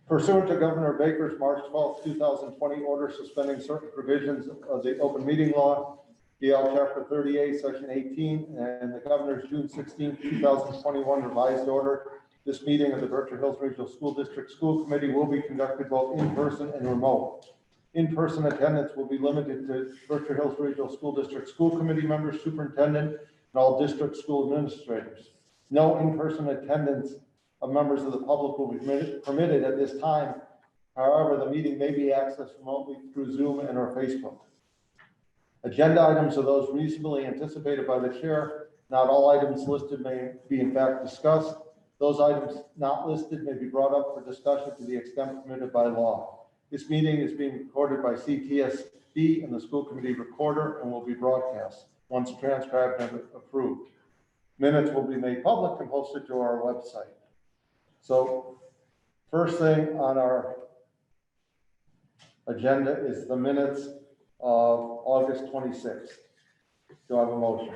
Pursuant to Governor Baker's March 12, 2020 order suspending certain provisions of the open meeting law, DL Chapter 38, Section 18, and the Governor's June 16, 2021 revised order, this meeting of the Berkshire Hills Regional School District School Committee will be conducted both in person and remote. In-person attendance will be limited to Berkshire Hills Regional School District School Committee members, superintendent, and all district school administrators. No in-person attendance of members of the public will be permitted at this time. However, the meeting may be accessed remotely through Zoom and or Facebook. Agenda items are those reasonably anticipated by the chair. Not all items listed may be in fact discussed. Those items not listed may be brought up for discussion to the extent permitted by law. This meeting is being recorded by CTSB and the school committee recorder and will be broadcast once transcribed and approved. Minutes will be made public and posted to our website. So first thing on our agenda is the minutes of August 26th. Do I have a motion?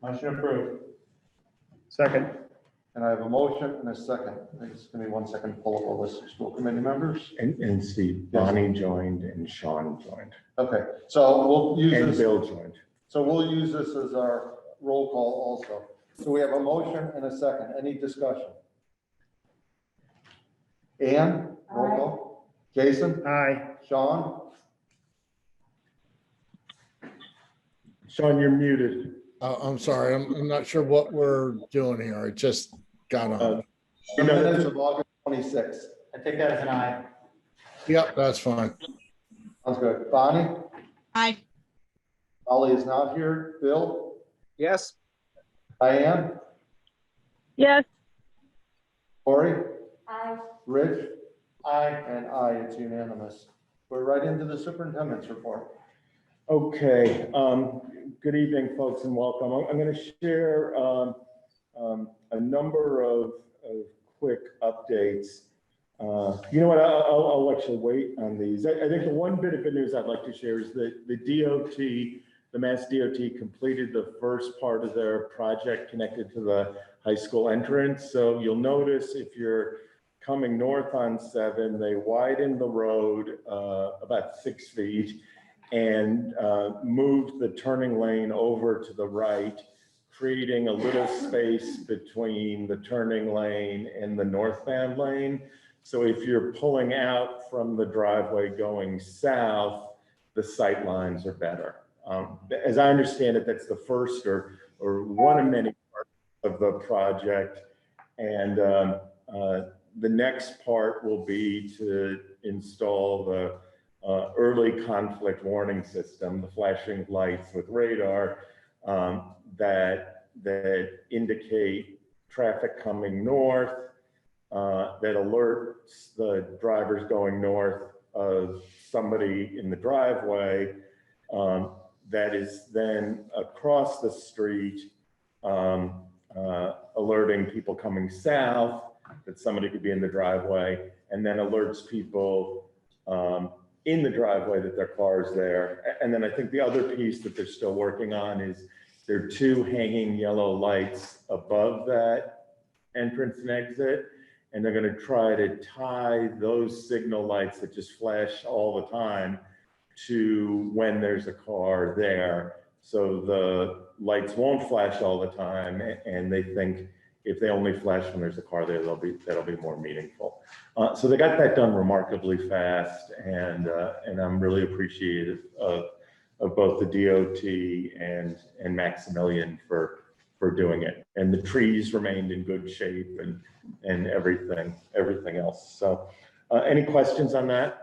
Motion approved. Second. And I have a motion and a second. Just give me 1 second to pull up a list of school committee members. And Steve, Bonnie joined and Sean joined. Okay, so we'll use And this. Bill joined. So we'll use this as our roll call also. So we have a motion and a second. Any discussion? Ann, roll call. Jason? Aye. Sean? Sean, you're muted. I'm sorry, I'm not sure what we're doing here. I just got on. The minutes of August 26th. I take that as an aye. Yep, that's fine. Sounds good. Bonnie? Aye. Ollie is not here. Bill? Yes. Diane? Yes. Corey? Aye. Rich? Aye. And aye, it's unanimous. We're right into the superintendent's report. Okay, good evening, folks, and welcome. I'm going to share a number of quick updates. You know what, I'll actually wait on these. I think the one bit of good news I'd like to share is that the DOT, the Mass DOT, completed the first part of their project connected to the high school entrance. So you'll notice if you're coming north on 7, they widened the road about 6 feet and moved the turning lane over to the right, creating a little space between the turning lane and the northbound lane. So if you're pulling out from the driveway going south, the sight lines are better. As I understand it, that's the first or one of many parts of the project. And the next part will be to install the early conflict warning system, the flashing lights with radar that indicate traffic coming north, that alerts the drivers going north of somebody in the driveway, that is then across the street alerting people coming south that somebody could be in the driveway, and then alerts people in the driveway that their car is there. And then I think the other piece that they're still working on is there are 2 hanging yellow lights above that entrance and exit. And they're going to try to tie those signal lights that just flash all the time to when there's a car there. So the lights won't flash all the time. And they think if they only flash when there's a car there, that'll be more meaningful. So they got that done remarkably fast, and I'm really appreciative of both the DOT and Maximilian for doing it. And the trees remained in good shape and everything else. So any questions on that?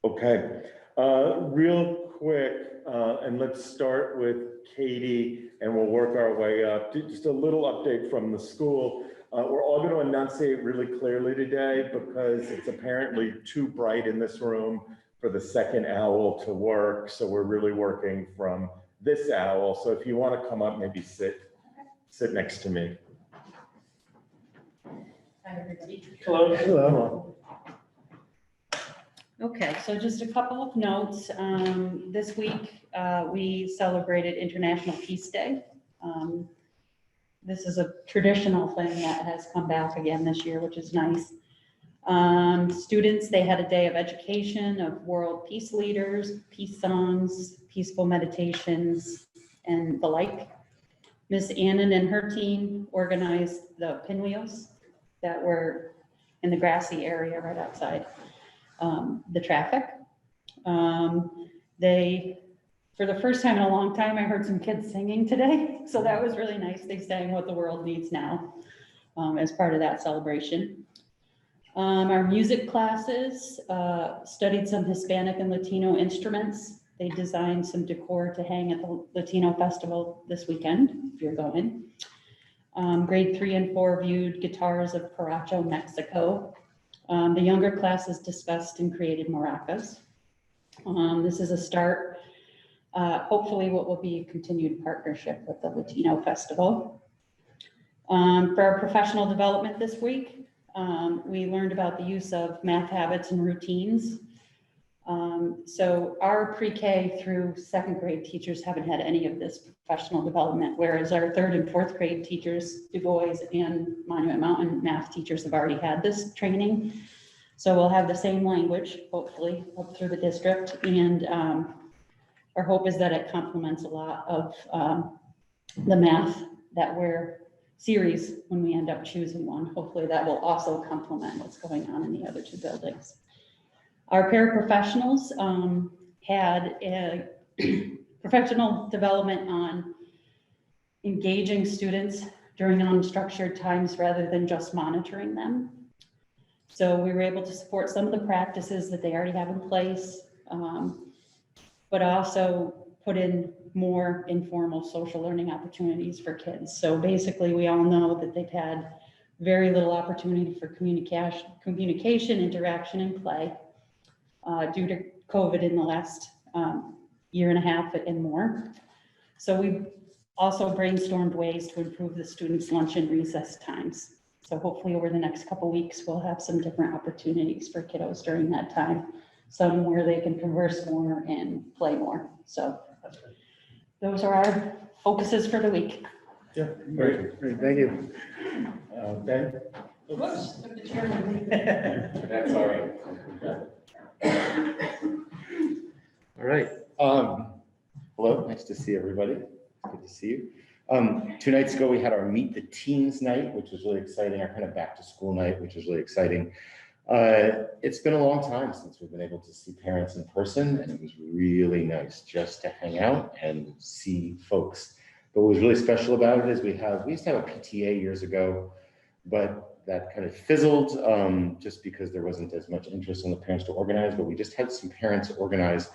Okay, real quick, and let's start with Katie, and we'll work our way up. Just a little update from the school. We're all going to enunciate really clearly today because it's apparently too bright in this room for the second owl to work. So we're really working from this owl. So if you want to come up, maybe sit next to me. Hi, everybody. Hello. Hello. Okay, so just a couple of notes. This week, we celebrated International Peace Day. this is a traditional thing that has come back again this year, which is nice. Students, they had a day of education of world peace leaders, peace songs, peaceful meditations, and the like. Miss Annan and her team organized the pinwheels that were in the grassy area right outside the traffic. They, for the first time in a long time, I heard some kids singing today. So that was really nice. They sang What the World Needs Now as part of that celebration. Our music classes studied some Hispanic and Latino instruments. They designed some decor to hang at the Latino Festival this weekend, if you're going. Grade 3 and 4 viewed guitars of Paracho, Mexico. The younger classes discussed and created maracas. This is a start, hopefully what will be a continued partnership with the Latino Festival. For our professional development this week, we learned about the use of math habits and routines. So our pre-K through 2nd grade teachers haven't had any of this professional development, whereas our 3rd and 4th grade teachers, Du Bois and Monument Mountain math teachers have already had this training. So we'll have the same language, hopefully, up through the district. And our hope is that it complements a lot of the math that we're series when we end up choosing one. Hopefully that will also complement what's going on in the other 2 buildings. Our paraprofessionals had a professional development on engaging students during unstructured times rather than just monitoring them. So we were able to support some of the practices that they already have in place, but also put in more informal social learning opportunities for kids. So basically, we all know that they've had very little opportunity for communication, interaction, and play due to COVID in the last year and a half and more. So we also brainstormed ways to improve the students' lunch and recess times. So hopefully over the next couple of weeks, we'll have some different opportunities for kiddos during that time. Some where they can converse more and play more. So those are our focuses for the week. Yeah, Great, thank you. Ben? Whoops, took the chair with me. That's all right. All right. Hello, nice to see everybody. Good to see you. 2 nights ago, we had our Meet the Teens night, which was really exciting. Our kind of back to school night, which was really exciting. It's been a long time since we've been able to see parents in person, and it was really nice just to hang out and see folks. But what was really special about it is we used to have a PTA years ago, but that kind of fizzled just because there wasn't as much interest in the parents to organize. But we just had some parents organize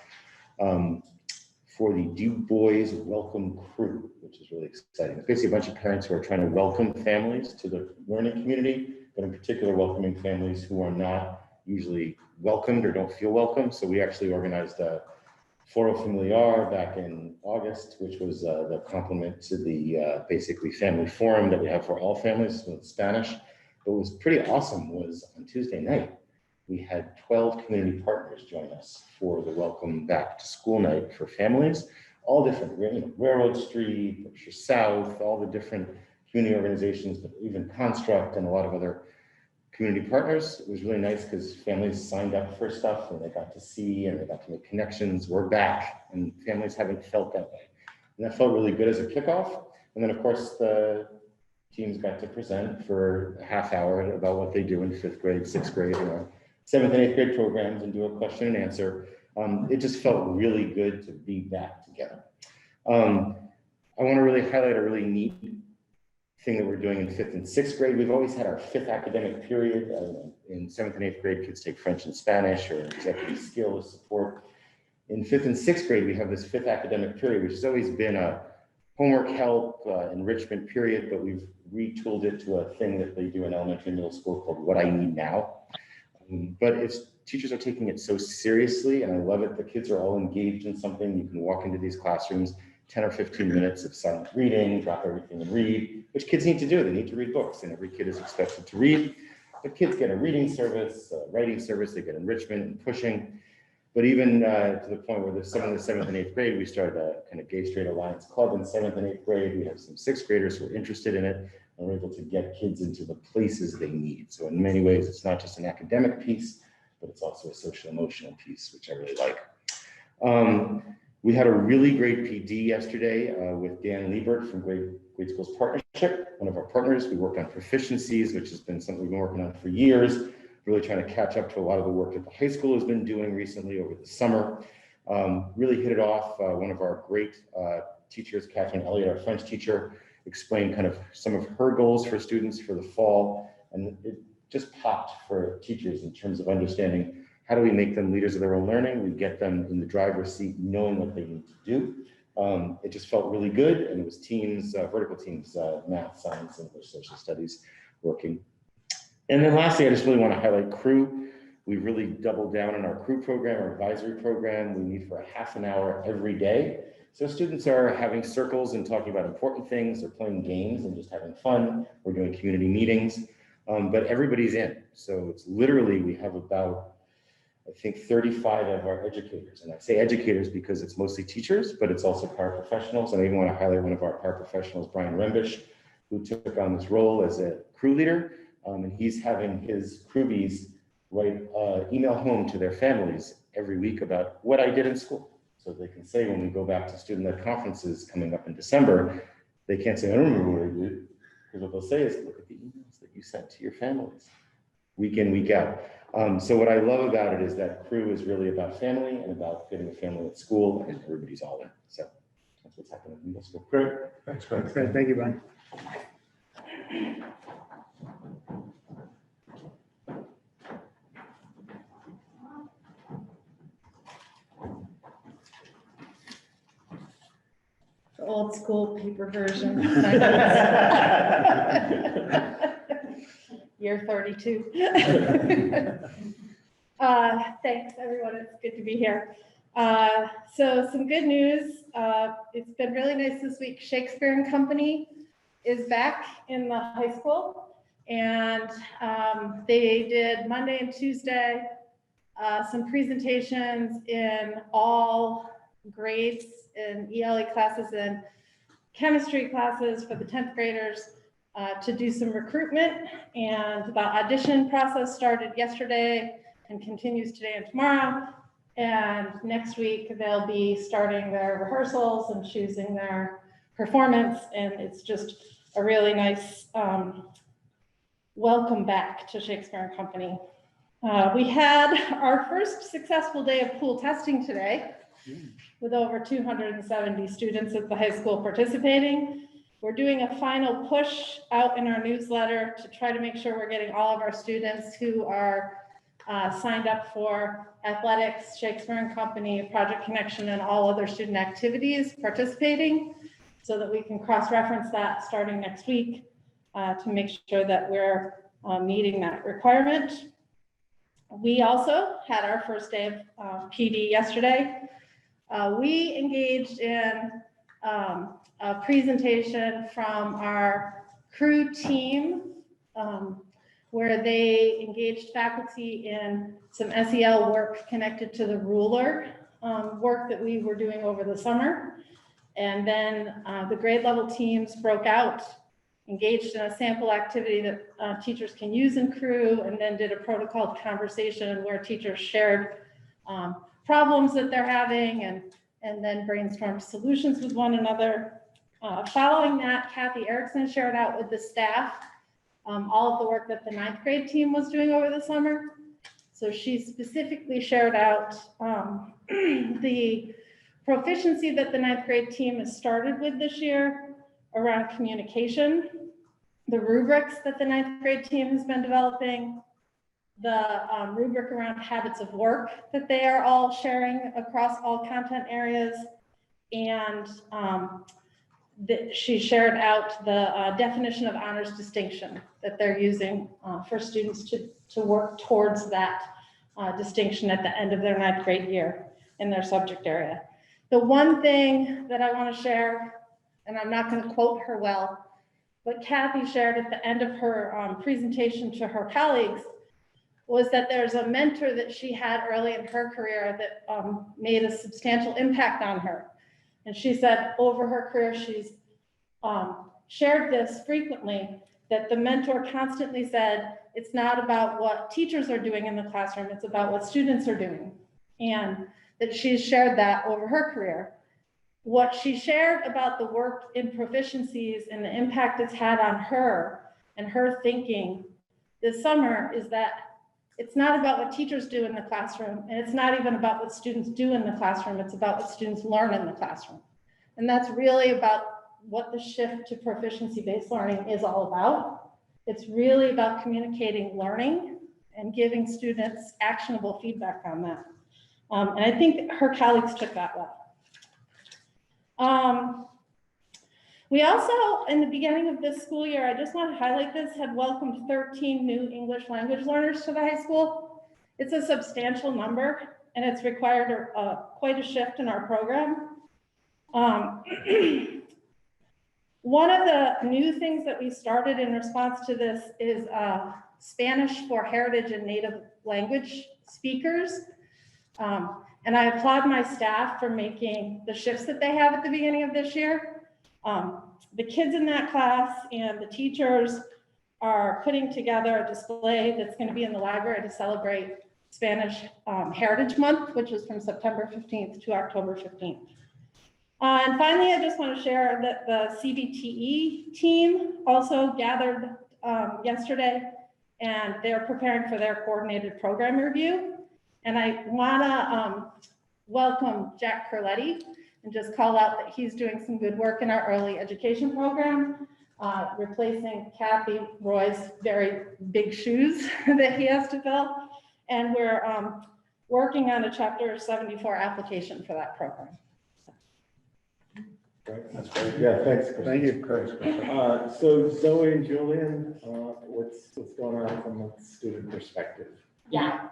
for the Du Bois Welcome Crew, which is really exciting. It's basically a bunch of parents who are trying to welcome families to the learning community, but in particular welcoming families who are not usually welcomed or don't feel welcome. So we actually organized a Foro Familiar back in August, which was the complement to the basically family forum that we have for all families in Spanish. But what was pretty awesome was on Tuesday night, we had 12 community partners join us for the Welcome Back to School night for families, all different, Railroad Street, Berkshire South, all the different community organizations, but even Construct and a lot of other community partners. It was really nice because families signed up for stuff and they got to see and they got to make connections. We're back and families haven't felt that way. And that felt really good as a kickoff. And then of course the teams got to present for a half hour about what they do in 5th grade, 6th grade, 7th and 8th grade programs and do a question and answer. It just felt really good to be back together. I want to really highlight a really neat thing that we're doing in 5th and 6th grade. We've always had our 5th academic period. In 7th and 8th grade, kids take French and Spanish or executive skills support. In 5th and 6th grade, we have this 5th academic period, which has always been a homework help, enrichment period, but we've retooled it to a thing that they do in elementary and middle school called What I Need Now. But teachers are taking it so seriously, and I love it. The kids are all engaged in something. You can walk into these classrooms, 10 or 15 minutes of silent reading, drop everything and read, which kids need to do. They need to read books, and every kid is expected to read. But kids get a reading service, a writing service, they get enrichment and pushing. But even to the point where there's some in the 7th and 8th grade, we started a kind of Gay Straight Alliance Club in 7th and 8th grade. We have some 6th graders who are interested in it, and we're able to get kids into the places they need. So in many ways, it's not just an academic piece, but it's also a social emotional piece, which I really like. We had a really great PD yesterday with Dan Liebert from Great Schools Partnership, one of our partners. We worked on proficiencies, which has been something we've been working on for years, really trying to catch up to a lot of the work that the high school has been doing recently over the summer. Really hit it off. One of our great teachers, Catherine Elliott, our French teacher, explained kind of some of her goals for students for the fall. And it just popped for teachers in terms of understanding how do we make them leaders of their own learning? We get them in the driver's seat knowing what they need to do. It just felt really good. And it was teams, vertical teams, math, science, English, social studies working. And then lastly, I just really want to highlight crew. We really doubled down on our crew program, our advisory program. We meet for a half an hour every day. So students are having circles and talking about important things. They're playing games and just having fun. We're doing community meetings, but everybody's in. So it's literally, we have about, I think 35 of our educators, and I say educators because it's mostly teachers, but it's also paraprofessionals. And I even want to highlight one of our paraprofessionals, Brian Rembish, who took on this role as a crew leader. And he's having his crewbies write email home to their families every week about what I did in school. So they can say when we go back to student-led conferences coming up in December, they can't say, I don't remember what I did. Because what they'll say is, look at the emails that you sent to your families, week in, week out. So what I love about it is that crew is really about family and about getting a family at school, and everybody's all in. So that's what's happening in middle school. Great. Thanks, Greg. Great, thank you, Brian. The old school paper version. Year 32. Thanks, everyone. It's good to be here. So some good news. It's been really nice this week. Shakespeare and Company is back in the high school, and they did Monday and Tuesday some presentations in all grades in ELE classes and chemistry classes for the 10th graders. To do some recruitment, and the audition process started yesterday and continues today and tomorrow. And next week they'll be starting their rehearsals and choosing their performance. And it's just a really nice welcome back to Shakespeare and Company. We had our first successful day of pool testing today with over 270 students at the high school participating. We're doing a final push out in our newsletter to try to make sure we're getting all of our students who are signed up for athletics, Shakespeare and Company, Project Connection, and all other student activities participating, so that we can cross-reference that starting next week to make sure that we're meeting that requirement. We also had our first day of PD yesterday. We engaged in a presentation from our crew team where they engaged faculty in some SEL work connected to the ruler work that we were doing over the summer. And then the grade level teams broke out, engaged in a sample activity that teachers can use in crew, and then did a protocol conversation where teachers shared problems that they're having and then brainstormed solutions with one another. Following that, Kathy Erickson shared out with the staff all of the work that the 9th grade team was doing over the summer. So she specifically shared out the proficiency that the 9th grade team has started with this year around communication, the rubrics that the 9th grade team has been developing, the rubric around habits of work that they are all sharing across all content areas, and she shared out the definition of honors distinction that they're using for students to work towards that distinction at the end of their 9th grade year in their subject area. The one thing that I want to share, and I'm not going to quote her well, but Kathy shared at the end of her presentation to her colleagues was that there's a mentor that she had early in her career that made a substantial impact on her. And she said over her career, she's shared this frequently, that the mentor constantly said, it's not about what teachers are doing in the classroom, it's about what students are doing. And that she's shared that over her career. What she shared about the work in proficiencies and the impact it's had on her and her thinking this summer is that it's not about what teachers do in the classroom, and it's not even about what students do in the classroom, it's about what students learn in the classroom. And that's really about what the shift to proficiency-based learning is all about. It's really about communicating learning and giving students actionable feedback on that. And I think her colleagues took that well. We also, in the beginning of this school year, I just want to highlight this, had welcomed 13 new English language learners to the high school. It's a substantial number, and it's required quite a shift in our program. One of the new things that we started in response to this is Spanish for heritage and native language speakers. And I applaud my staff for making the shifts that they have at the beginning of this year. The kids in that class and the teachers are putting together a display that's going to be in the library to celebrate Spanish Heritage Month, which is from September 15th to October 15th. And finally, I just want to share that the CBTE team also gathered yesterday, and they're preparing for their coordinated program review. And I want to welcome Jack Curletti and just call out that he's doing some good work in our early education program, replacing Kathy Roy's very big shoes that he has to fill. And we're working on a Chapter 74 application for that program. Great, that's great. Yeah, thanks, Chris. Thank you, Chris. So Zoe and Julian, what's going on from a student perspective? Yeah,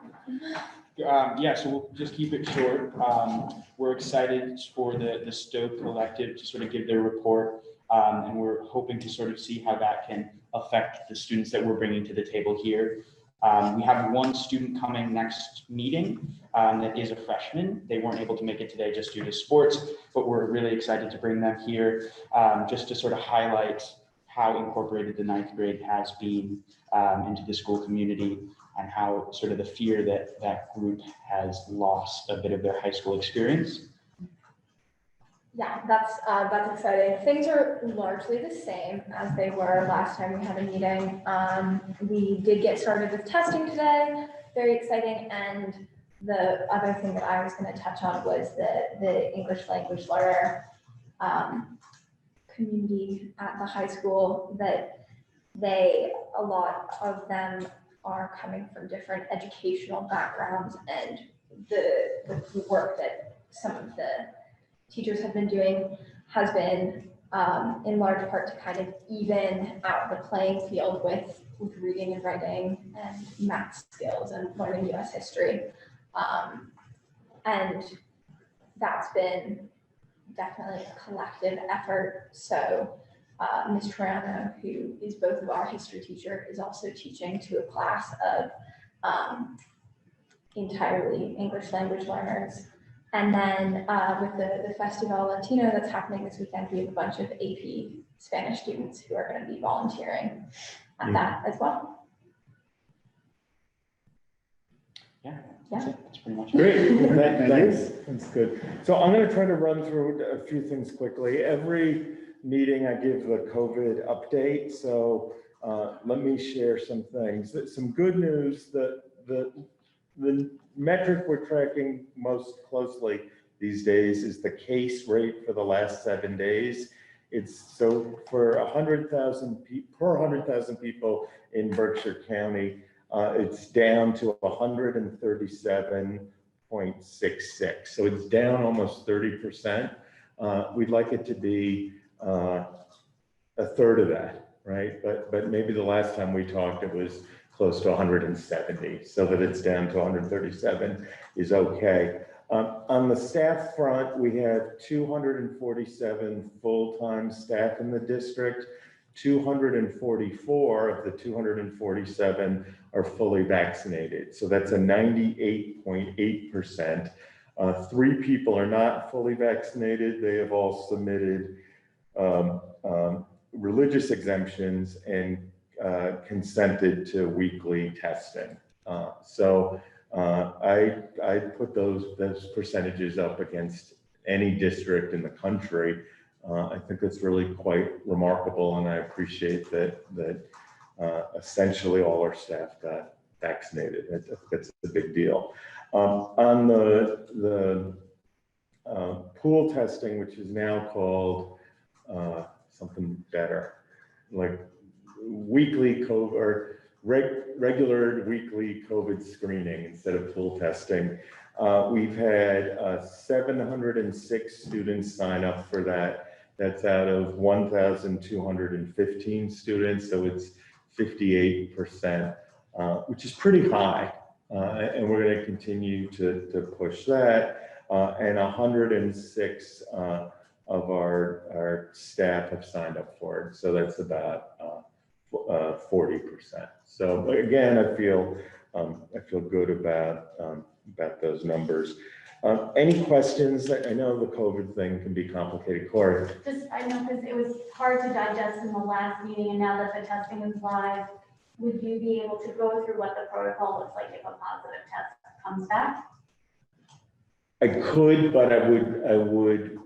so we'll just keep it short. We're excited for the Stoke Collective to sort of give their report, and we're hoping to sort of see how that can affect the students that we're bringing to the table here. We have one student coming next meeting that is a freshman. They weren't able to make it today just due to sports, but we're really excited to bring them here just to sort of highlight how incorporated the 9th grade has been into the school community, and how sort of the fear that that group has lost a bit of their high school experience. Yeah, that's exciting. Things are largely the same as they were last time we had a meeting. We did get started with testing today, very exciting. And the other thing that I was going to touch on was the English language learner community at the high school, that a lot of them are coming from different educational backgrounds, and the work that some of the teachers have been doing has been in large part to kind of even out the playing field with reading and writing and math skills and learning US history. And that's been definitely a collective effort. So Ms. Triano, who is both of our history teacher, is also teaching to a class of entirely English language learners. And then with the Festival Latino that's happening this weekend, we have a bunch of AP Spanish students who are going to be volunteering at that as well. Yeah, that's pretty much it. Great, thanks. That's good. So I'm going to try to run through a few things quickly. Every meeting I give a COVID update, so let me share some things. Some good news that the metric we're tracking most closely these days is the case rate for the last 7 days. It's so for 100,000 per 100,000 people in Berkshire County, it's down to 137.66. So it's down almost 30%. We'd like it to be a third of that, right? But maybe the last time we talked, it was close to 170, so that it's down to 137 is okay. On the staff front, we have 247 full-time staff in the district, 244 of the 247 are fully vaccinated. So that's a 98.8%. 3 people are not fully vaccinated. They have all submitted religious exemptions and consented to weekly testing. I put those percentages up against any district in the country. I think that's really quite remarkable, and I appreciate that essentially all our staff got vaccinated. That's a big deal. On the pool testing, which is now called something better, like weekly COVID or regular weekly COVID screening instead of pool testing. We've had 706 students sign up for that. That's out of 1,215 students, so it's 58%, which is pretty high. And we're going to continue to push that. And 106 of our staff have signed up for it. So that's about 40%. So again, I feel good about those numbers. Any questions? I know the COVID thing can be complicated. Corey? I know because it was hard to digest in the last meeting, and now that the testing is live, would you be able to go through what the protocol looks like if a positive test comes back? I could, but I would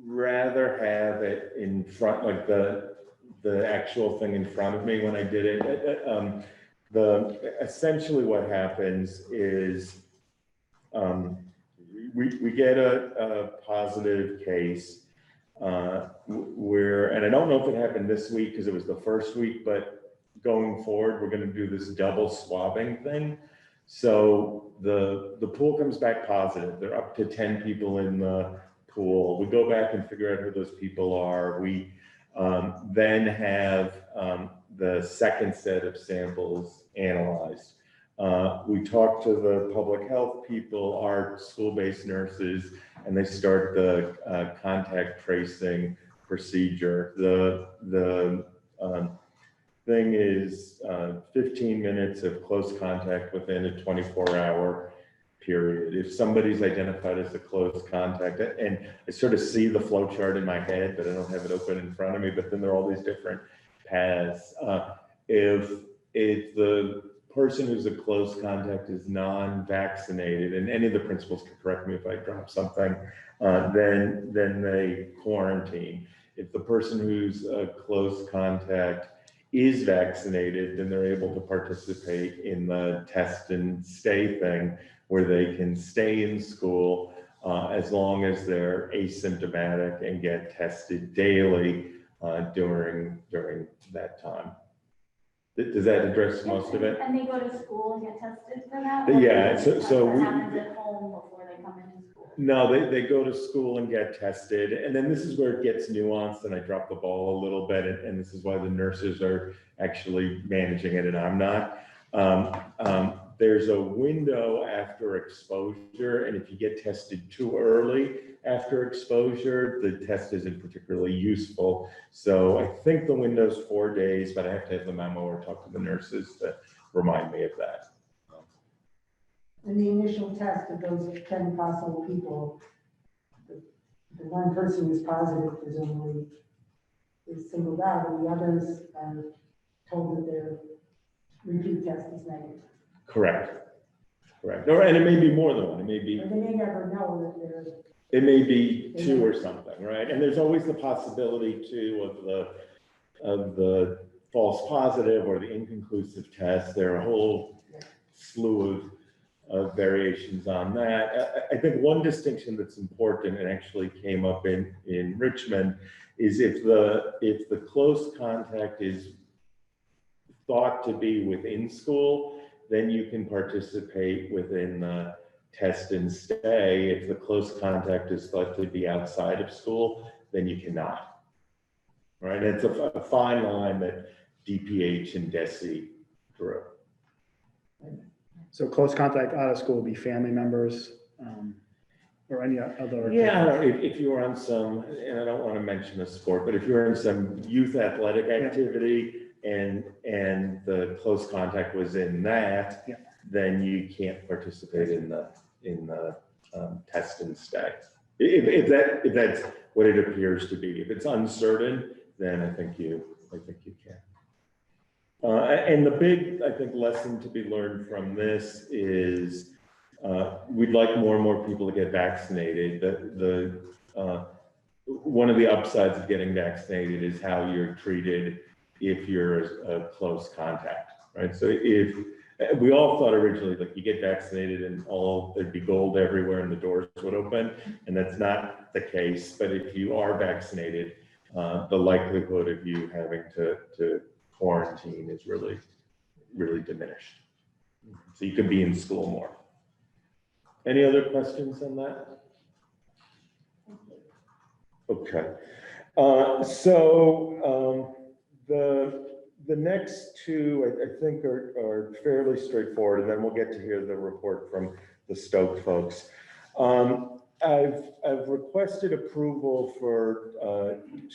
rather have it in front, like the actual thing in front of me when I did it. Essentially what happens is we get a positive case and I don't know if it happened this week because it was the first week, but going forward, we're going to do this double swabbing thing. So the pool comes back positive. There are up to 10 people in the pool. We go back and figure out who those people are. We then have the second set of samples analyzed. We talk to the public health people, our school-based nurses, and they start the contact tracing procedure. The thing is 15 minutes of close contact within a 24-hour period. If somebody's identified as a close contact, and I sort of see the flow chart in my head, but I don't have it open in front of me, but then there are all these different paths. If the person who's a close contact is non-vaccinated, and any of the principals can correct me if I drop something, then they quarantine. If the person who's a close contact is vaccinated, then they're able to participate in the test and stay thing, where they can stay in school as long as they're asymptomatic and get tested daily during that time. Does that address most of it? And they go to school and get tested for that? Yeah, so what happens at home before they come into school? No, they go to school and get tested. And then this is where it gets nuanced, and I dropped the ball a little bit, and this is why the nurses are actually managing it and I'm not. There's a window after exposure, and if you get tested too early after exposure, the test isn't particularly useful. So I think the window's 4 days, but I have to have the memo or talk to the nurses to remind me of that. In the initial test of those 10 possible people, the one person who's positive presumably is singled out, and the others are told that their repeat test is negative. Correct. And it may be more than one. It may be. But they may never know that they're. It may be 2 or something, right? And there's always the possibility too of the false positive or the inconclusive test. There are a whole slew of variations on that. I think one distinction that's important and actually came up in Richmond is if the close contact is thought to be within school, then you can participate within the test and stay. If the close contact is thought to be outside of school, then you cannot. Right? And it's a fine line that DPH and DESE drew. So close contact out of school will be family members. or any other? Yeah, I don't know, if you were on some, and I don't want to mention a sport, but if you're in some youth athletic activity and the close contact was in that, Yeah. then you can't participate in the test and stay. If that's what it appears to be. If it's uncertain, then I think you can. And the big, I think, lesson to be learned from this is we'd like more and more people to get vaccinated. One of the upsides of getting vaccinated is how you're treated if you're a close contact, right? So if we all thought originally, like, you get vaccinated and there'd be gold everywhere and the doors would open, and that's not the case. But if you are vaccinated, the likelihood of you having to quarantine is really, really diminished. So you could be in school more. Any other questions on that? Okay. The next two, I think, are fairly straightforward, and then we'll get to hear the report from the Stoke folks. I've requested approval for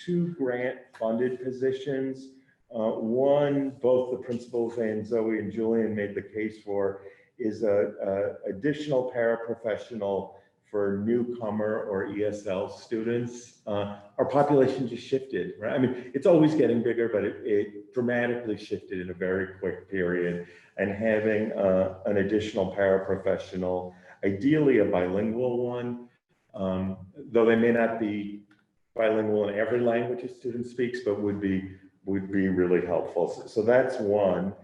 2 grant-funded positions. One, both the principals and Zoe and Julian made the case for, is a additional paraprofessional for newcomer or ESL students. Our population just shifted, right? I mean, it's always getting bigger, but it dramatically shifted in a very quick period. And having an additional paraprofessional, ideally a bilingual one, though they may not be bilingual in every language a student speaks, but would be really helpful. So that's one.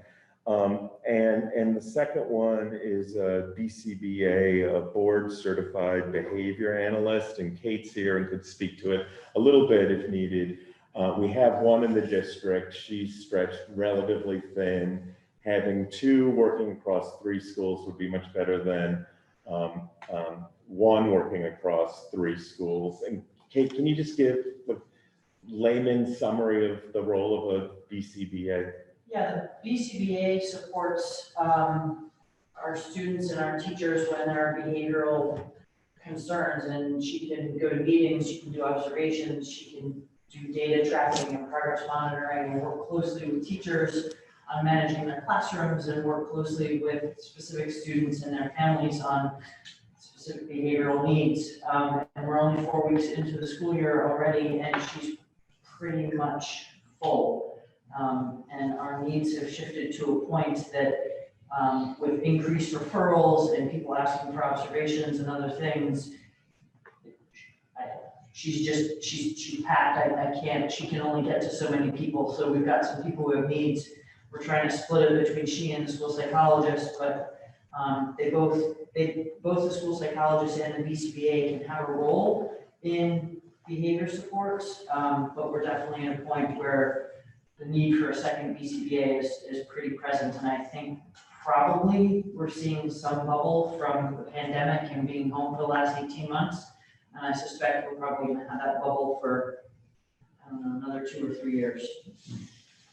And the second one is a BCBA, a board certified behavior analyst, and Kate's here and could speak to it a little bit if needed. We have one in the district. She's stretched relatively thin. Having 2 working across 3 schools would be much better than one working across 3 schools. And Kate, can you just give the layman's summary of the role of a BCBA? Yeah, the BCBA supports our students and our teachers when there are behavioral concerns, and she can go to meetings, she can do observations, she can do data tracking and progress monitoring, and work closely with teachers on managing their classrooms, and work closely with specific students and their families on specific behavioral needs. And we're only 4 weeks into the school year already, and she's pretty much full. And our needs have shifted to a point that with increased referrals and people asking for observations and other things, she's packed. She can only get to so many people. So we've got some people who have needs. We're trying to split it between she and the school psychologist, but both the school psychologist and the BCBA can have a role in behavior supports, but we're definitely at a point where the need for a second BCBA is pretty present. And I think probably we're seeing some bubble from the pandemic and being home for the last 18 months. And I suspect we're probably going to have that bubble for, I don't know, another 2 or 3 years.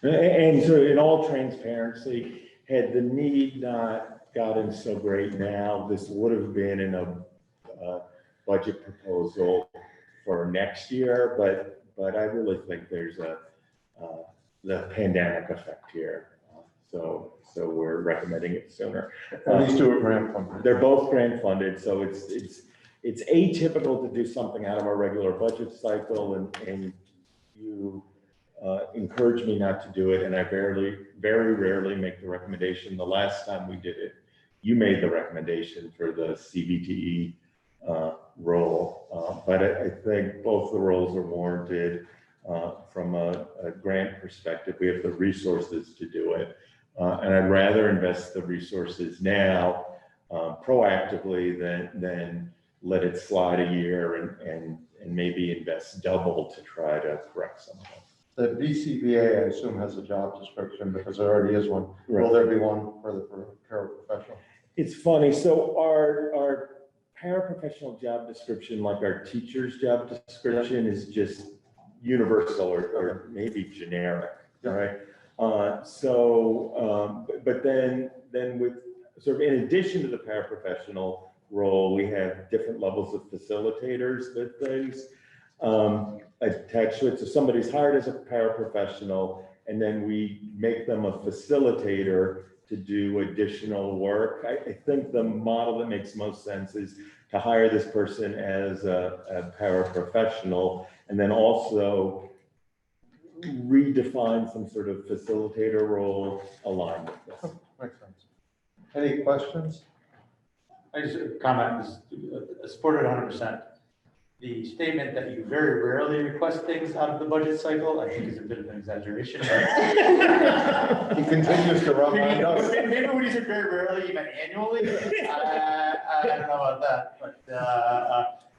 And so, in all transparency, had the need not gotten so great now, this would have been in a budget proposal for next year. But I really think there's the pandemic effect here. So we're recommending it sooner. These 2 are grant funded. They're both grant funded, so it's atypical to do something out of our regular budget cycle, and you encourage me not to do it, and I very rarely make the recommendation. The last time we did it, you made the recommendation for the CBTE role, but I think both the roles are warranted. From a grant perspective, we have the resources to do it. And I'd rather invest the resources now proactively than let it slide a year and maybe invest double to try to correct some of it. The BCBA, I assume, has a job description because there already is one. Right. Will there be one for the paraprofessional? It's funny. So our paraprofessional job description, like our teacher's job description, is just universal or maybe generic, right? But then with sort of in addition to the paraprofessional, role. We have different levels of facilitators with things attached to it. So somebody's hired as a paraprofessional, and then we make them a facilitator to do additional work. I think the model that makes most sense is to hire this person as a paraprofessional, and then also redefine some sort of facilitator role aligned with this. Makes sense. Any questions? I just comment, supported 100%. The statement that you very rarely request things out of the budget cycle, I think is a bit of an exaggeration. He continues to rub my nose. Maybe when you said very rarely, you meant annually. I don't know about that, but,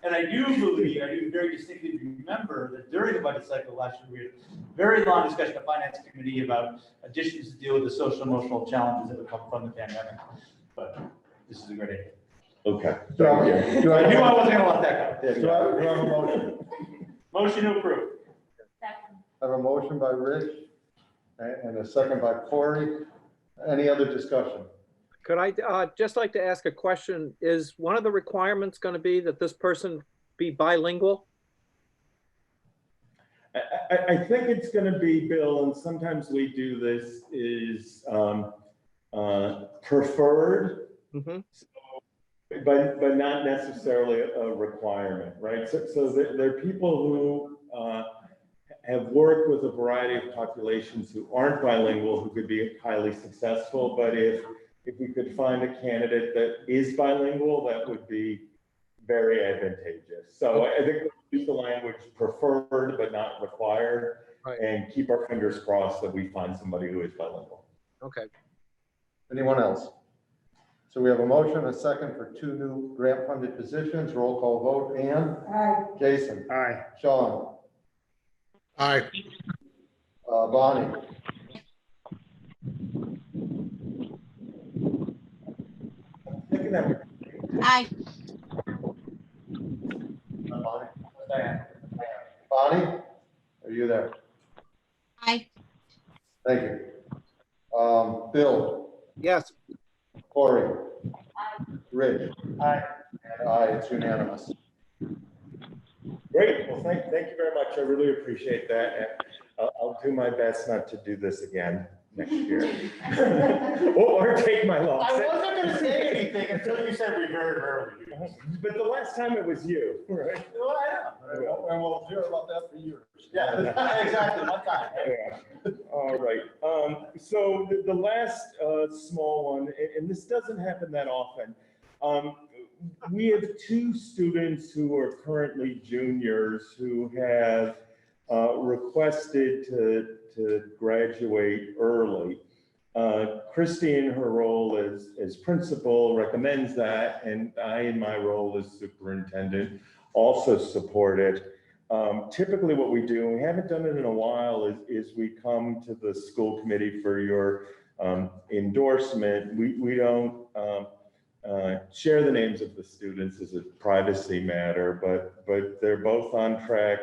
and I do believe, I do very distinctly remember that during the budget cycle last year, we had a very long discussion of finance committee about additions to deal with the social emotional challenges that would come from the pandemic. But this is a great idea. Okay. I knew I wasn't gonna let that go. Do I have a motion? Motion to approve. Second. I have a motion by Rich and a second by Corey. Any other discussion? Could I just like to ask a question? Is one of the requirements going to be that this person be bilingual? I think it's going to be, Bill, and sometimes we do this, is preferred, but not necessarily a requirement, right? So there are people who have worked with a variety of populations who aren't bilingual, who could be highly successful, but if we could find a candidate that is bilingual, that would be very advantageous. So I think we'll use the language preferred but not required, right, and keep our fingers crossed that we find somebody who is bilingual. Okay. Anyone else? So we have a motion, a second for 2 new grant funded positions. Roll call vote. Ann? Aye. Jason? Aye. Sean? Aye. Bonnie? Aye. Bonnie? Bonnie? Are you there? Aye. Thank you. Bill? Yes. Corey? Aye. Rich? Aye. And aye, it's unanimous. Great, well, thank you very much. I really appreciate that. And I'll do my best not to do this again next year. Or take my loss. I wasn't gonna say anything until you said we very rarely do this. But the last time it was you, right? Well, I know. And we'll hear about that for years. Yeah, exactly, one time. Yeah. All right. So the last small one, and this doesn't happen that often. We have 2 students who are currently juniors who have requested to graduate early. Christy, in her role as principal, recommends that, and I, in my role as superintendent, also support it. Typically what we do, and we haven't done it in a while, is we come to the school committee for your endorsement. We don't share the names of the students as a privacy matter, but they're both on track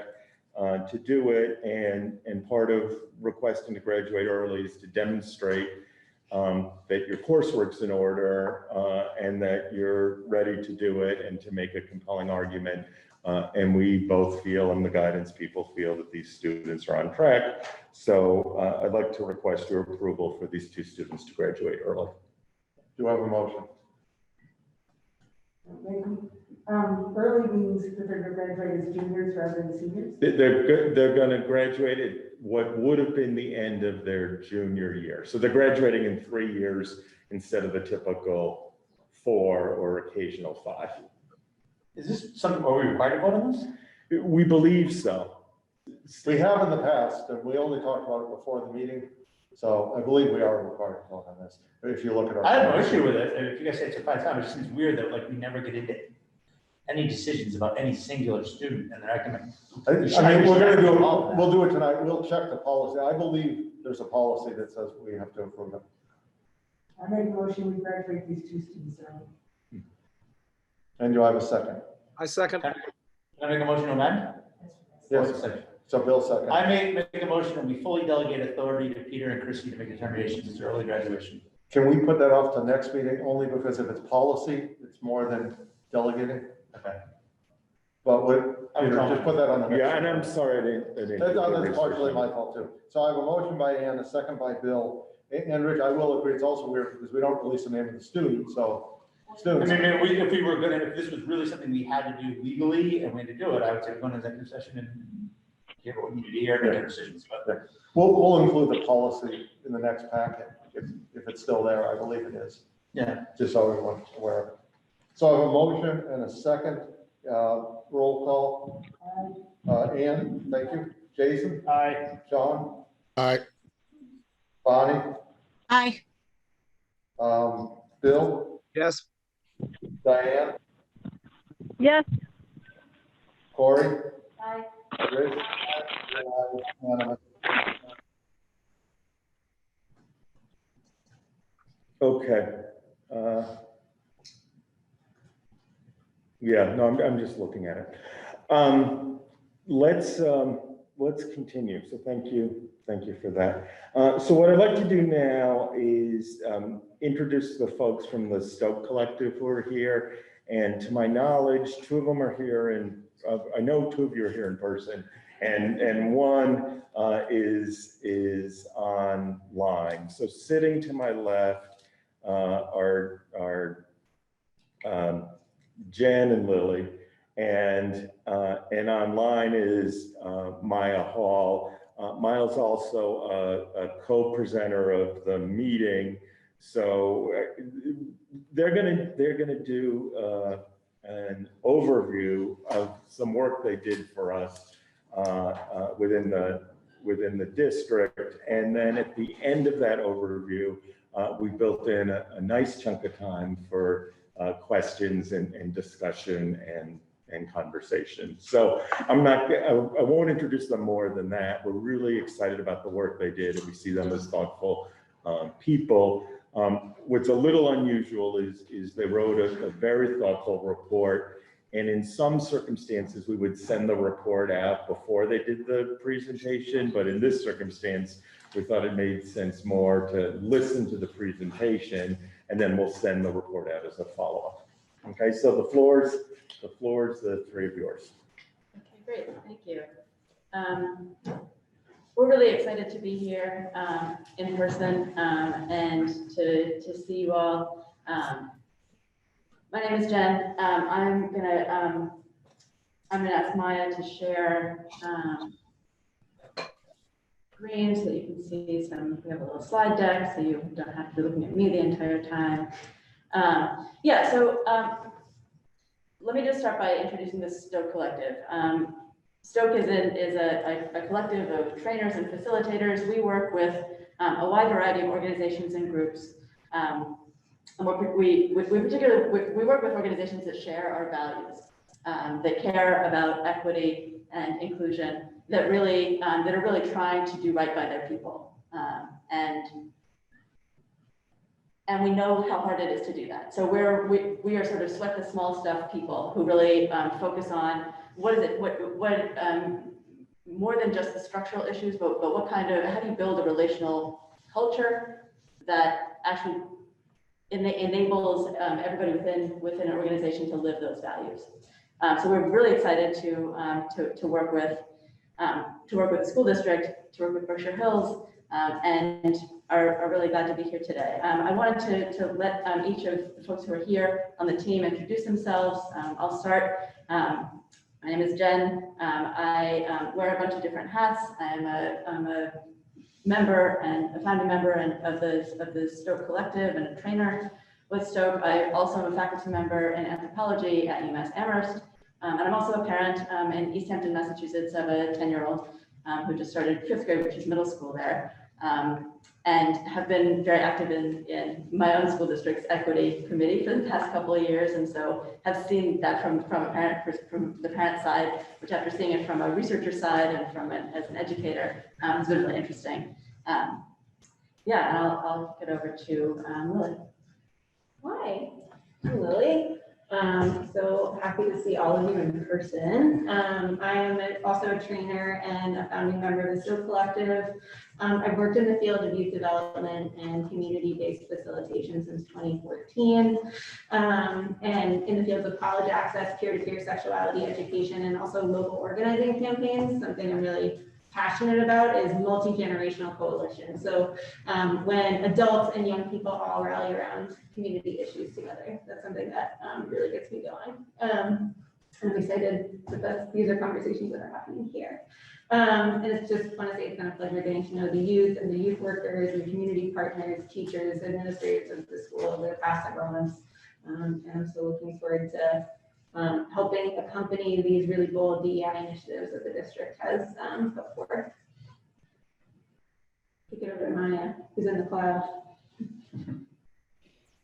to do it, and part of requesting to graduate early is to demonstrate that your coursework's in order and that you're ready to do it, and to make a compelling argument. And we both feel, and the guidance people feel, that these students are on track. So I'd like to request your approval for these 2 students to graduate early. Do I have a motion? Early means that they're going to graduate as juniors rather than seniors? They're going to graduate at what would have been the end of their junior year. So they're graduating in 3 years instead of the typical 4 or occasional 5. Is this something, are we required to vote on this? We believe so. We have in the past, and we only talked about it before the meeting. So I believe we are required to vote on this. If you look at our. I have no issue with it, and if you guys say it's a fine time, it just seems weird that like we never get into any decisions about any singular student and their academic. I mean, we're gonna do it, we'll do it tonight. We'll check the policy. I believe there's a policy that says we have to approve it. I make a motion, we graduate these 2 students early. And do I have a second? I second. Can I make a motion to amend? Yes. So Bill second. I make a motion that we fully delegate authority to Peter and Christy to make determinations as early graduation. Can we put that off to next meeting, only because if it's policy, it's more than delegating? Okay. But just put that on the next. Yeah, and I'm sorry, I didn't. That's partially my fault too. So I have a motion by Ann, a second by Bill. And Rich, I will agree, it's also weird because we don't release the name of the student, so. Students. I mean, if we were gonna, if this was really something we had to do legally and we had to do it, I would say go into executive session and hear what we need to hear and make our decisions. But We'll include the policy in the next packet, if it's still there, I believe it is. yeah, Just so everyone's aware of it. So I have a motion and a second, roll call. Ann, thank you. Jason? Aye. John? Aye. Bonnie? Aye. Bill? Yes. Diane? Yes. Corey? Aye. Rich? Unanimous. Okay. Yeah, no, I'm just looking at it. Let's continue. So thank you for that. So what I'd like to do now is introduce the folks from the Stoke Collective who are here. And to my knowledge, two of them are here, and I know two of you are here in person, and one is online. So sitting to my left are Jen and Lily, and online is Maya Hall. Maya's also a co-presenter of the meeting, so they're gonna do an overview of some work they did for us within the district, and then at the end of that overview, we built in a nice chunk of time for questions and discussion and conversation. So I won't introduce them more than that. We're really excited about the work they did, and we see them as thoughtful people. What's a little unusual is they wrote a very thoughtful report, and in some circumstances, we would send the report out before they did the presentation, but in this circumstance, we thought it made sense more to listen to the presentation, and then we'll send the report out as a follow-up. Okay, so the floor's the three of yours. Okay, great, thank you. We're really excited to be here in person and to see you all. My name is Jen. I'm gonna ask Maya to share screen so that you can see we have a little slide deck so you don't have to be looking at me the entire time. Yeah, so let me just start by introducing the Stoke Collective. Stoke is a collective of trainers and facilitators. We work with a wide variety of organizations and groups. We work with organizations that share our values, that care about equity and inclusion, that are really trying to do right by their people. And we know how hard it is to do that. So we are sort of sweat the small stuff people who really focus on what more than just the structural issues, but how do you build a relational culture that actually enables everybody within an organization to live those values. So we're really excited to work with the school district, to work with Berkshire Hills, and are really glad to be here today. I wanted to let each of the folks who are here on the team introduce themselves. I'll start. My name is Jen. I wear a bunch of different hats. I'm a member and a founding member of the Stoke Collective and a trainer with Stoke. I also am a faculty member in anthropology at UMass Amherst. And I'm also a parent in East Hampton, Massachusetts, of a 10-year-old who just started 5th grade, which is middle school there. And have been very active in my own school district's equity committee for the past couple of years, and so have seen that from the parent side, which after seeing it from a researcher side and as an educator, has been really interesting. Yeah, and I'll get over to Lily. Hi, I'm Lily. So happy to see all of you in person. I am also a trainer and a founding member of the Stoke Collective. I've worked in the field of youth development and community-based facilitation since 2014. And in the fields of college access, peer-to-peer sexuality education, and also local organizing campaigns. Something I'm really passionate about is multi-generational coalition. So when adults and young people all rally around community issues together, that's something that really gets me going. And I'm excited that these are conversations that are happening here. And it's just want to say it's been a pleasure getting to know the youth and the youth workers and community partners, teachers, administrators of the school over the past several months. And I'm so looking forward to helping accompany these really bold DEI initiatives that the district has put forth. Kick it over to Maya, who's in the cloud.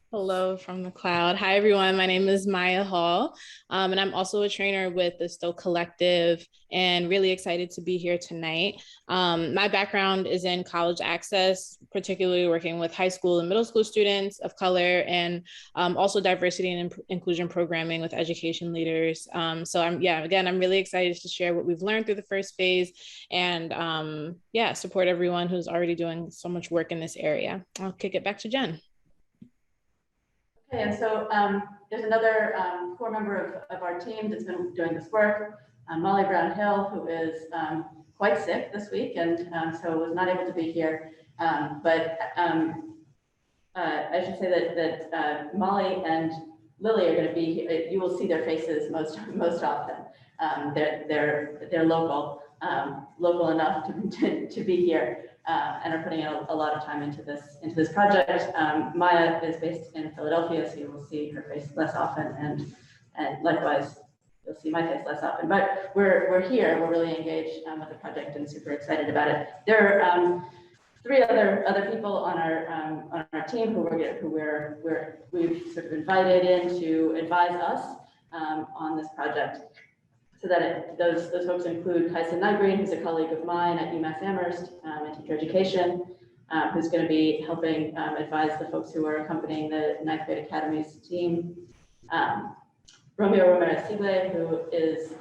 Hello from the cloud. Hi, everyone. My name is Maya Hall, and I'm also a trainer with the Stoke Collective, and really excited to be here tonight. My background is in college access, particularly working with high school and middle school students of color, and also diversity and inclusion programming with education leaders. So I'm really excited to share what we've learned through the first phase, and support everyone who's already doing so much work in this area. I'll kick it back to Jen. Okay, and so there's another core member of our team that's been doing this work, Molly Brown-Hill, who is quite sick this week and so was not able to be here. But I should say that Molly and Lily are going to be, you will see their faces most often. They're local enough to be here. And are putting a lot of time into this project. Maya is based in Philadelphia, so you will see her face less often, and likewise, you'll see my face less often. But we're here, we're really engaged with the project and super excited about it. There are three other people on our team we've sort of invited in to advise us on this project. So that those folks include Kyson Nygreen, who's a colleague of mine at UMass Amherst in teacher education, who's going to be helping advise the folks who are accompanying the Ninth Grade Academy's team. Romeo Ramirez-Sigle, who is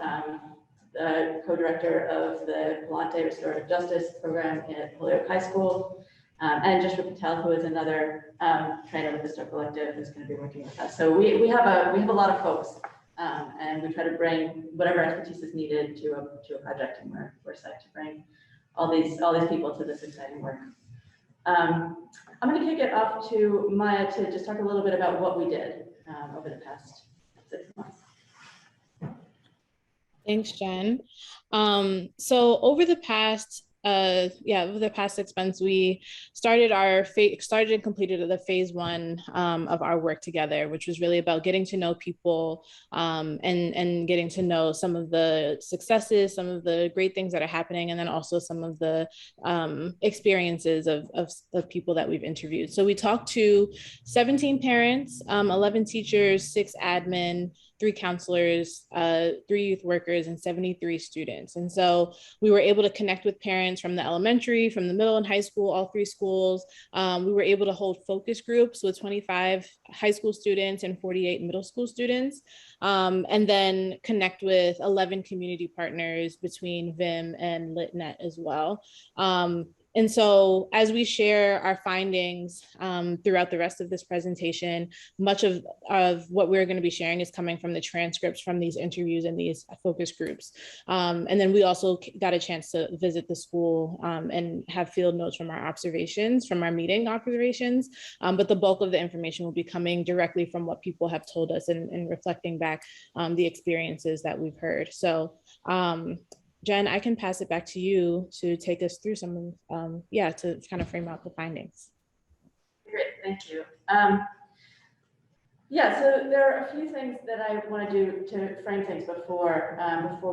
the co-director of the Palante Restorative Justice Program at Holyoke High School, and Joshua Patel, who is another trainer with the Stoke Collective, who's going to be working with us. So we have a lot of folks. And we try to bring whatever expertise is needed to a project, and we're excited to bring all these people to this exciting work. I'm going to kick it off to Maya to just talk a little bit about what we did over the past 6 months. Thanks, Jen. So over the past 6 months, we started and completed the phase 1 of our work together, which was really about getting to know people and getting to know some of the successes, some of the great things that are happening, and then also some of the experiences of the people that we've interviewed. So we talked to 17 parents, 11 teachers, 6 admin, 3 counselors, 3 youth workers, and 73 students. And so we were able to connect with parents from the elementary, from the middle and high school, all 3 schools. We were able to hold focus groups with 25 high school students and 48 middle school students, and then connect with 11 community partners between VIM and LitNet as well. And so as we share our findings throughout the rest of this presentation, much of what we're going to be sharing is coming from the transcripts from these interviews and these focus groups. And then we also got a chance to visit the school and have field notes from our observations, from our meeting observations. But the bulk of the information will be coming directly from what people have told us and reflecting back the experiences that we've heard. So Jen, I can pass it back to you to take us through some of, to kind of frame out the findings. Great, thank you. So there are a few things that I want to do to frame things before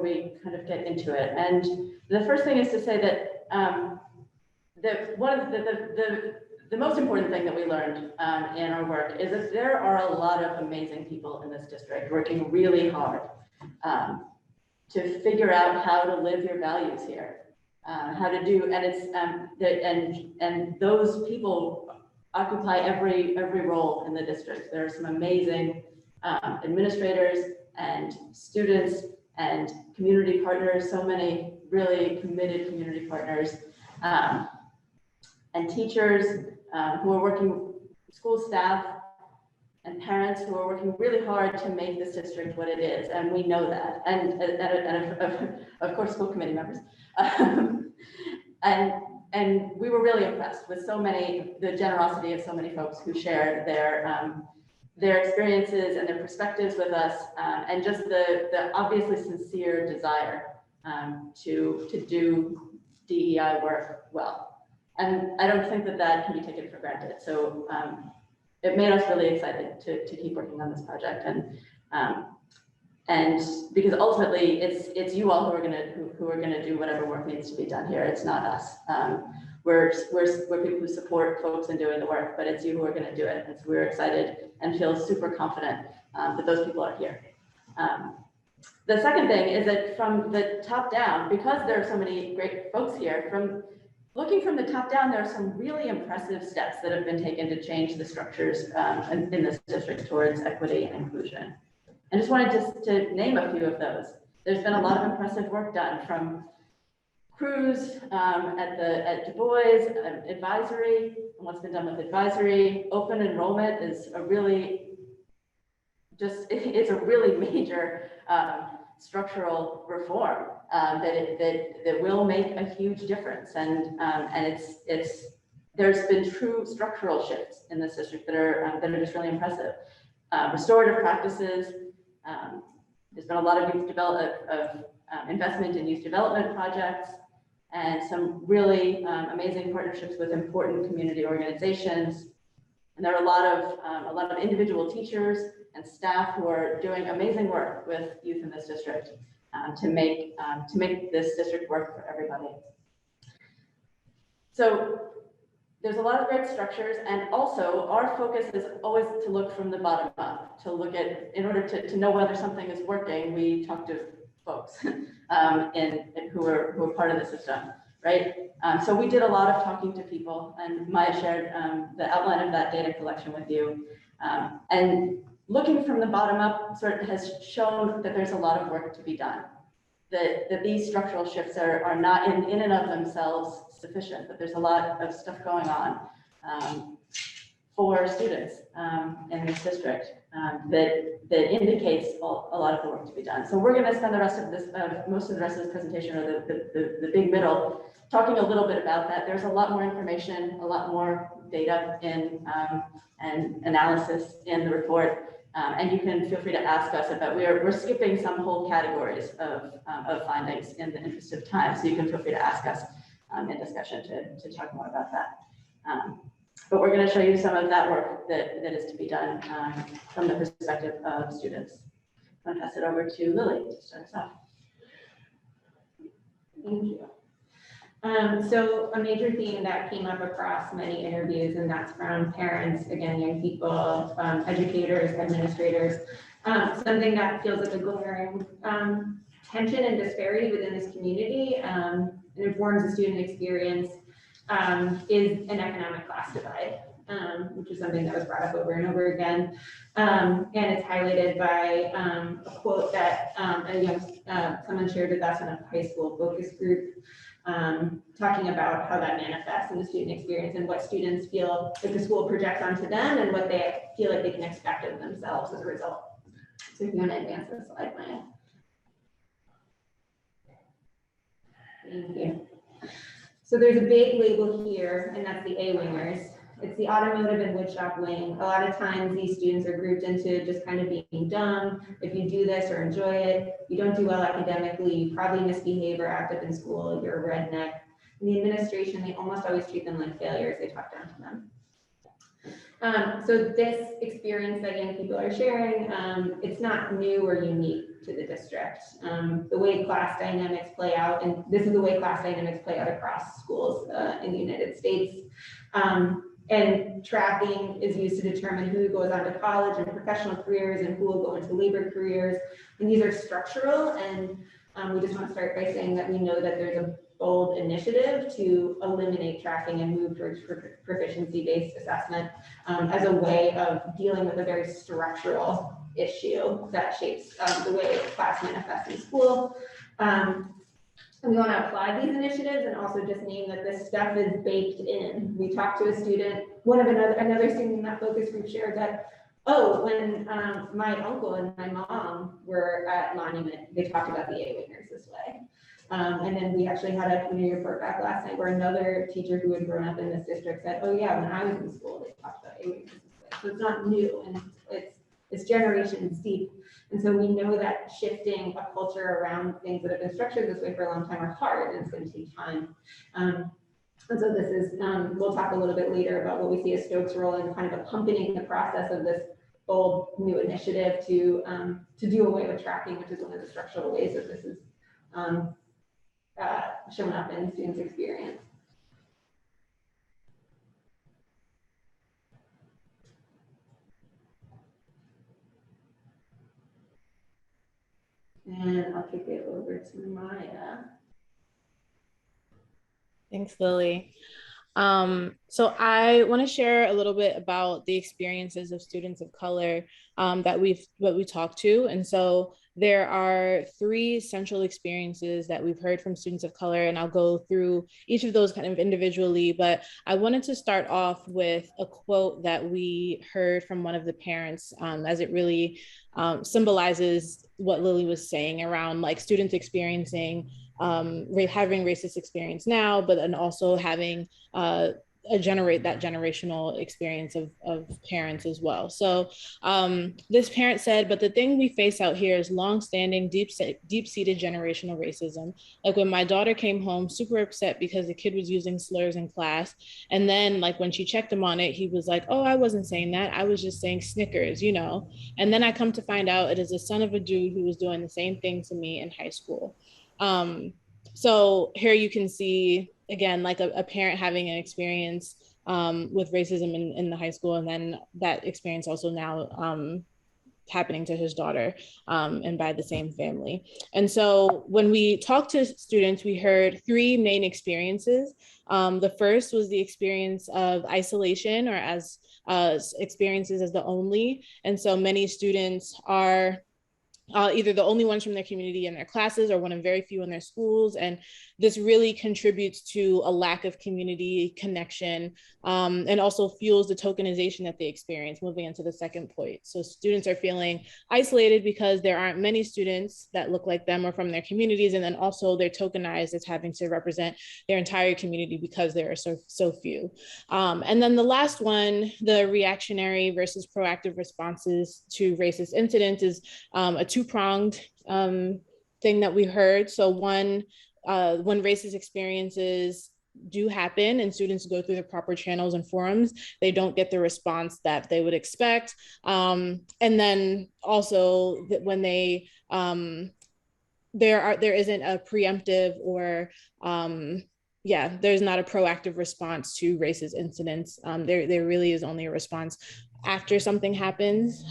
we kind of get into it. And the first thing is to say that one of the most important thing that we learned in our work is that there are a lot of amazing people in this district working really hard to figure out how to live your values here, how to do, and it's and those people occupy every role in the district. There are some amazing administrators and students and community partners, so many really committed community partners. and teachers who are working, school staff and parents who are working really hard to make this district what it is, and we know that, and of course, school committee members. And we were really impressed with the generosity of so many folks who shared their experiences and their perspectives with us, and just the obviously sincere desire to do DEI work well. And I don't think that can be taken for granted. So it made us really excited to keep working on this project, and because ultimately it's you all who are gonna do whatever work needs to be done here. It's not us. We're people who support folks in doing the work, but it's you who are gonna do it. And so we're excited and feel super confident that those people are here. The second thing is that from the top down, because there are so many great folks here, looking from the top down, there are some really impressive steps that have been taken to change the structures in this district towards equity and inclusion. I just wanted to name a few of those. There's been a lot of impressive work done from crews at Du Bois, advisory, and what's been done with advisory. Open enrollment is it's a really major structural reform that will make a huge difference, and there's been true structural shifts in this district that are just really impressive. Restorative practices. There's been a lot of investment in youth development projects, and some really amazing partnerships with important community organizations. And there are a lot of individual teachers and staff who are doing amazing work with youth in this district to make this district work for everybody. So there's a lot of great structures, and also our focus is always to look from the bottom up, in order to know whether something is working, we talk to folks who are part of the system, right? So we did a lot of talking to people, and Maya shared the outline of that data collection with you. And looking from the bottom up sort of has shown that there's a lot of work to be done. That these structural shifts are not in and of themselves sufficient, but there's a lot of stuff going on for students in this district that indicates a lot of the work to be done. So we're going to spend the rest of this, most of the rest of this presentation, or the big middle, talking a little bit about that. There's a lot more information, a lot more data and analysis in the report. And you can feel free to ask us about, we're skipping some whole categories of findings in the interest of time. So you can feel free to ask us in discussion to talk more about that. But we're going to show you some of that work that is to be done from the perspective of students. I'm going to pass it over to Lily to start us off. Thank you. So a major theme that came up across many interviews, and that's from parents, again, young people, educators, administrators, something that feels like a glaring tension and disparity within this community and informs the student experience is an economic class divide, which is something that was brought up over and over again. And it's highlighted by a quote that someone shared with us in a high school focus group, talking about how that manifests in the student experience and what students feel like the school projects onto them and what they feel like they can expect of themselves as a result. So if you want to advance the slide, Maya. Thank you. So there's a big label here, and that's the A-wingers. It's the automotive and woodshop wing. A lot of times these students are grouped into just kind of being dumb. If you do this or enjoy it, you don't do well academically, you probably misbehave or act up in school, you're a redneck. In the administration, they almost always treat them like failures. They talk down to them. So this experience that young people are sharing, it's not new or unique to the district. The way class dynamics play out, and this is the way class dynamics play out across schools in the United States. And tracking is used to determine who goes on to college and professional careers and who will go into labor careers. And these are structural, and we just want to start by saying that we know that there's a bold initiative to eliminate tracking and move towards proficiency-based assessment as a way of dealing with a very structural issue that shapes the way class manifests in school. we want to apply these initiatives and also just name that this stuff is baked in. We talked to a student, another student in that focus group shared that, oh, when my uncle and my mom were at Monument, they talked about the A-wingers this way. And then we actually had a community report back last night where another teacher who had grown up in this district said, oh yeah, when I was in school, they talked about A-wingers this way. So it's not new, and it's generations deep. And so we know that shifting a culture around things that have been structured this way for a long time are hard, and it's going to take time. And so this is, we'll talk a little bit later about what we see as Stoke's role in kind of accompanying the process of this bold new initiative to do away with tracking, which is one of the structural ways that this is shown up in students' experience. And I'll kick it over to Maya. Thanks, Lily. So I want to share a little bit about the experiences of students of color that we talked to. And so there are 3 central experiences that we've heard from students of color, and I'll go through each of those kind of individually, but I wanted to start off with a quote that we heard from one of the parents, as it really symbolizes what Lily was saying around like students experiencing having racist experience now, but then also having that generational experience of parents as well. So this parent said, but the thing we face out here is longstanding, deep-seated generational racism. Like when my daughter came home super upset because the kid was using slurs in class. And then like when she checked him on it, he was like, oh, I wasn't saying that. I was just saying Snickers, you know? And then I come to find out it is the son of a dude who was doing the same thing to me in high school. So here you can see, again, like a parent having an experience with racism in the high school, and then that experience also now happening to his daughter and by the same family. And so when we talked to students, we heard 3 main experiences. The first was the experience of isolation, or as experiences as the only. And so many students are either the only ones from their community in their classes or one of very few in their schools. And this really contributes to a lack of community connection and also fuels the tokenization that they experience, moving into the second point. So students are feeling isolated because there aren't many students that look like them or from their communities. And then also they're tokenized as having to represent their entire community because there are so few. And then the last one, the reactionary versus proactive responses to racist incidents, is a 2-pronged thing that we heard. So one, when racist experiences do happen and students go through the proper channels and forums, they don't get the response that they would expect. And then also that when they, there isn't a preemptive or there's not a proactive response to racist incidents. There really is only a response after something happens.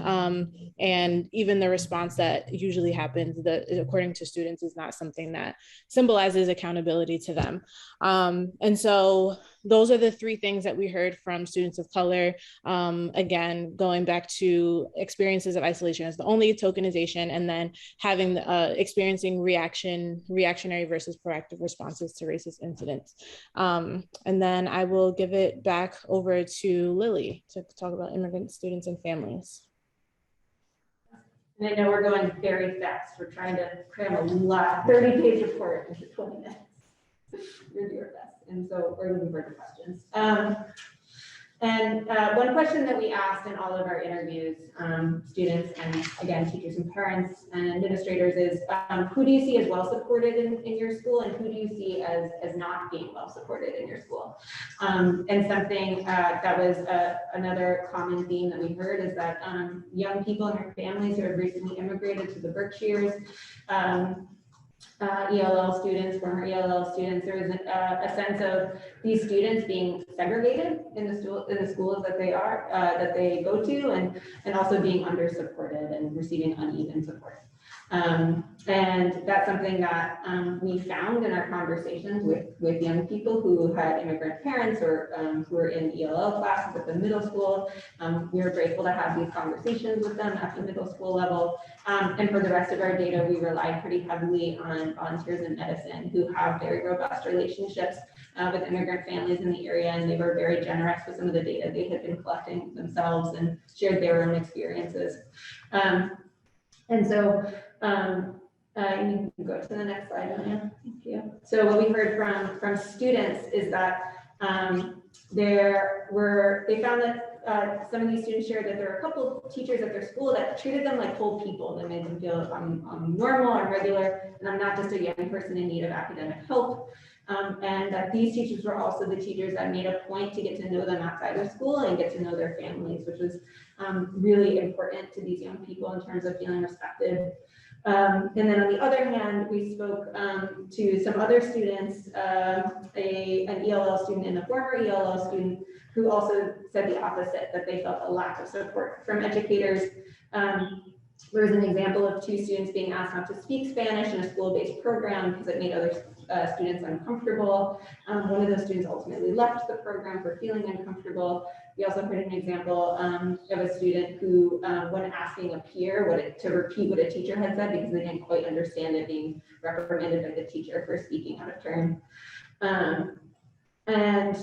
And even the response that usually happens, according to students, is not something that symbolizes accountability to them. And so those are the 3 things that we heard from students of color. Again, going back to experiences of isolation as the only, tokenization, and then having experiencing reactionary versus proactive responses to racist incidents. And then I will give it back over to Lily to talk about immigrant students and families. And I know we're going very fast. We're trying to cram a lot, 30-page report into 20 minutes. You're doing your best. And so we're looking for the questions. One question that we asked in all of our interviews, students and again, teachers and parents and administrators, is who do you see as well supported in your school, and who do you see as not being well supported in your school? And something that was another common theme that we heard is that young people and their families who have recently immigrated to the Berkshires, ELL students, former ELL students, there was a sense of these students being segregated in the schools that they go to, and also being under supported and receiving uneven support. And that's something that we found in our conversations with young people who had immigrant parents or who were in ELL classes at the middle school. We were grateful to have these conversations with them at the middle school level. And for the rest of our data, we relied pretty heavily on volunteers in medicine who have very robust relationships with immigrant families in the area, and they were very generous with some of the data they had been collecting themselves and shared their own experiences. And so you can go to the next slide, Anya. Thank you. So what we heard from students is that they found that some of these students shared that there were a couple of teachers at their school that treated them like whole people. That made them feel I'm normal, I'm regular, and I'm not just a young person in need of academic help. And that these teachers were also the teachers that made a point to get to know them outside of school and get to know their families, which was really important to these young people in terms of feeling respected. And then on the other hand, we spoke to some other students, an ELL student and a former ELL student, who also said the opposite, that they felt a lack of support from educators. There was an example of two students being asked not to speak Spanish in a school-based program because it made other students uncomfortable. One of those students ultimately left the program for feeling uncomfortable. We also heard an example of a student who, when asking a peer to repeat what a teacher had said because they didn't quite understand it, being reprimanded by the teacher for speaking out of turn. And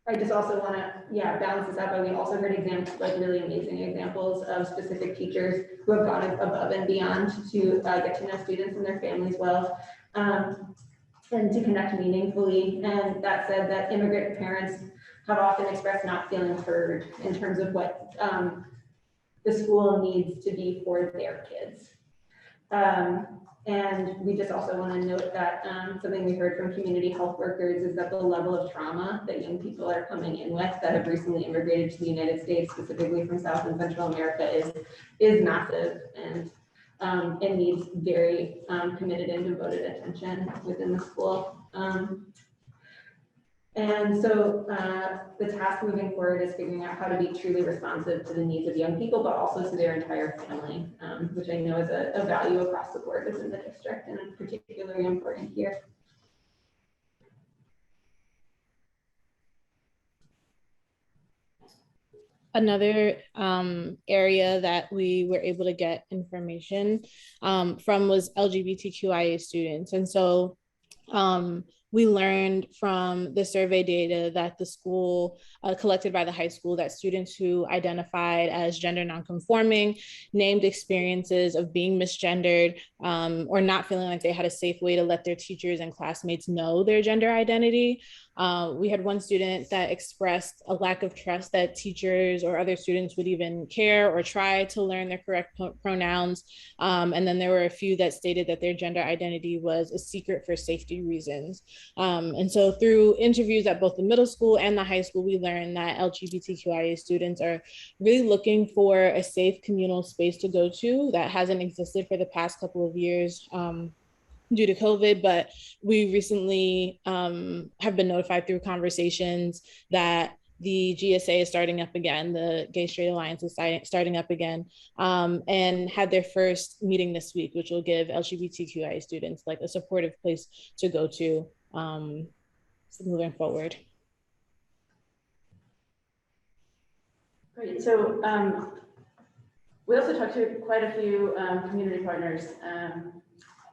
I just also want to, balance this out, but we also heard examples, like really amazing examples of specific teachers who have gone above and beyond to get to know students and their families well, and to connect meaningfully. And that said, that immigrant parents have often expressed not feeling heard in terms of what the school needs to be for their kids. And we just also want to note that something we heard from community health workers is that the level of trauma that young people are coming in with that have recently immigrated to the United States, specifically from South and Central America, is massive and it needs very committed and devoted attention within the school. And so the task moving forward is figuring out how to be truly responsive to the needs of young people, but also to their entire family, which I know is a value across the board within the district and particularly important here. Another area that we were able to get information from was LGBTQIA students. And so we learned from the survey data that the school collected by the high school that students who identified as gender nonconforming named experiences of being misgendered or not feeling like they had a safe way to let their teachers and classmates know their gender identity. We had one student that expressed a lack of trust that teachers or other students would even care or try to learn their correct pronouns. And then there were a few that stated that their gender identity was a secret for safety reasons. And so through interviews at both the middle school and the high school, we learned that LGBTQIA students are really looking for a safe communal space to go to that hasn't existed for the past couple of years due to COVID, but we recently have been notified through conversations that the GSA is starting up again, the Gay Straight Alliance is starting up again, and had their first meeting this week, which will give LGBTQIA students like a supportive place to go to moving forward. Great, so we also talked to quite a few community partners,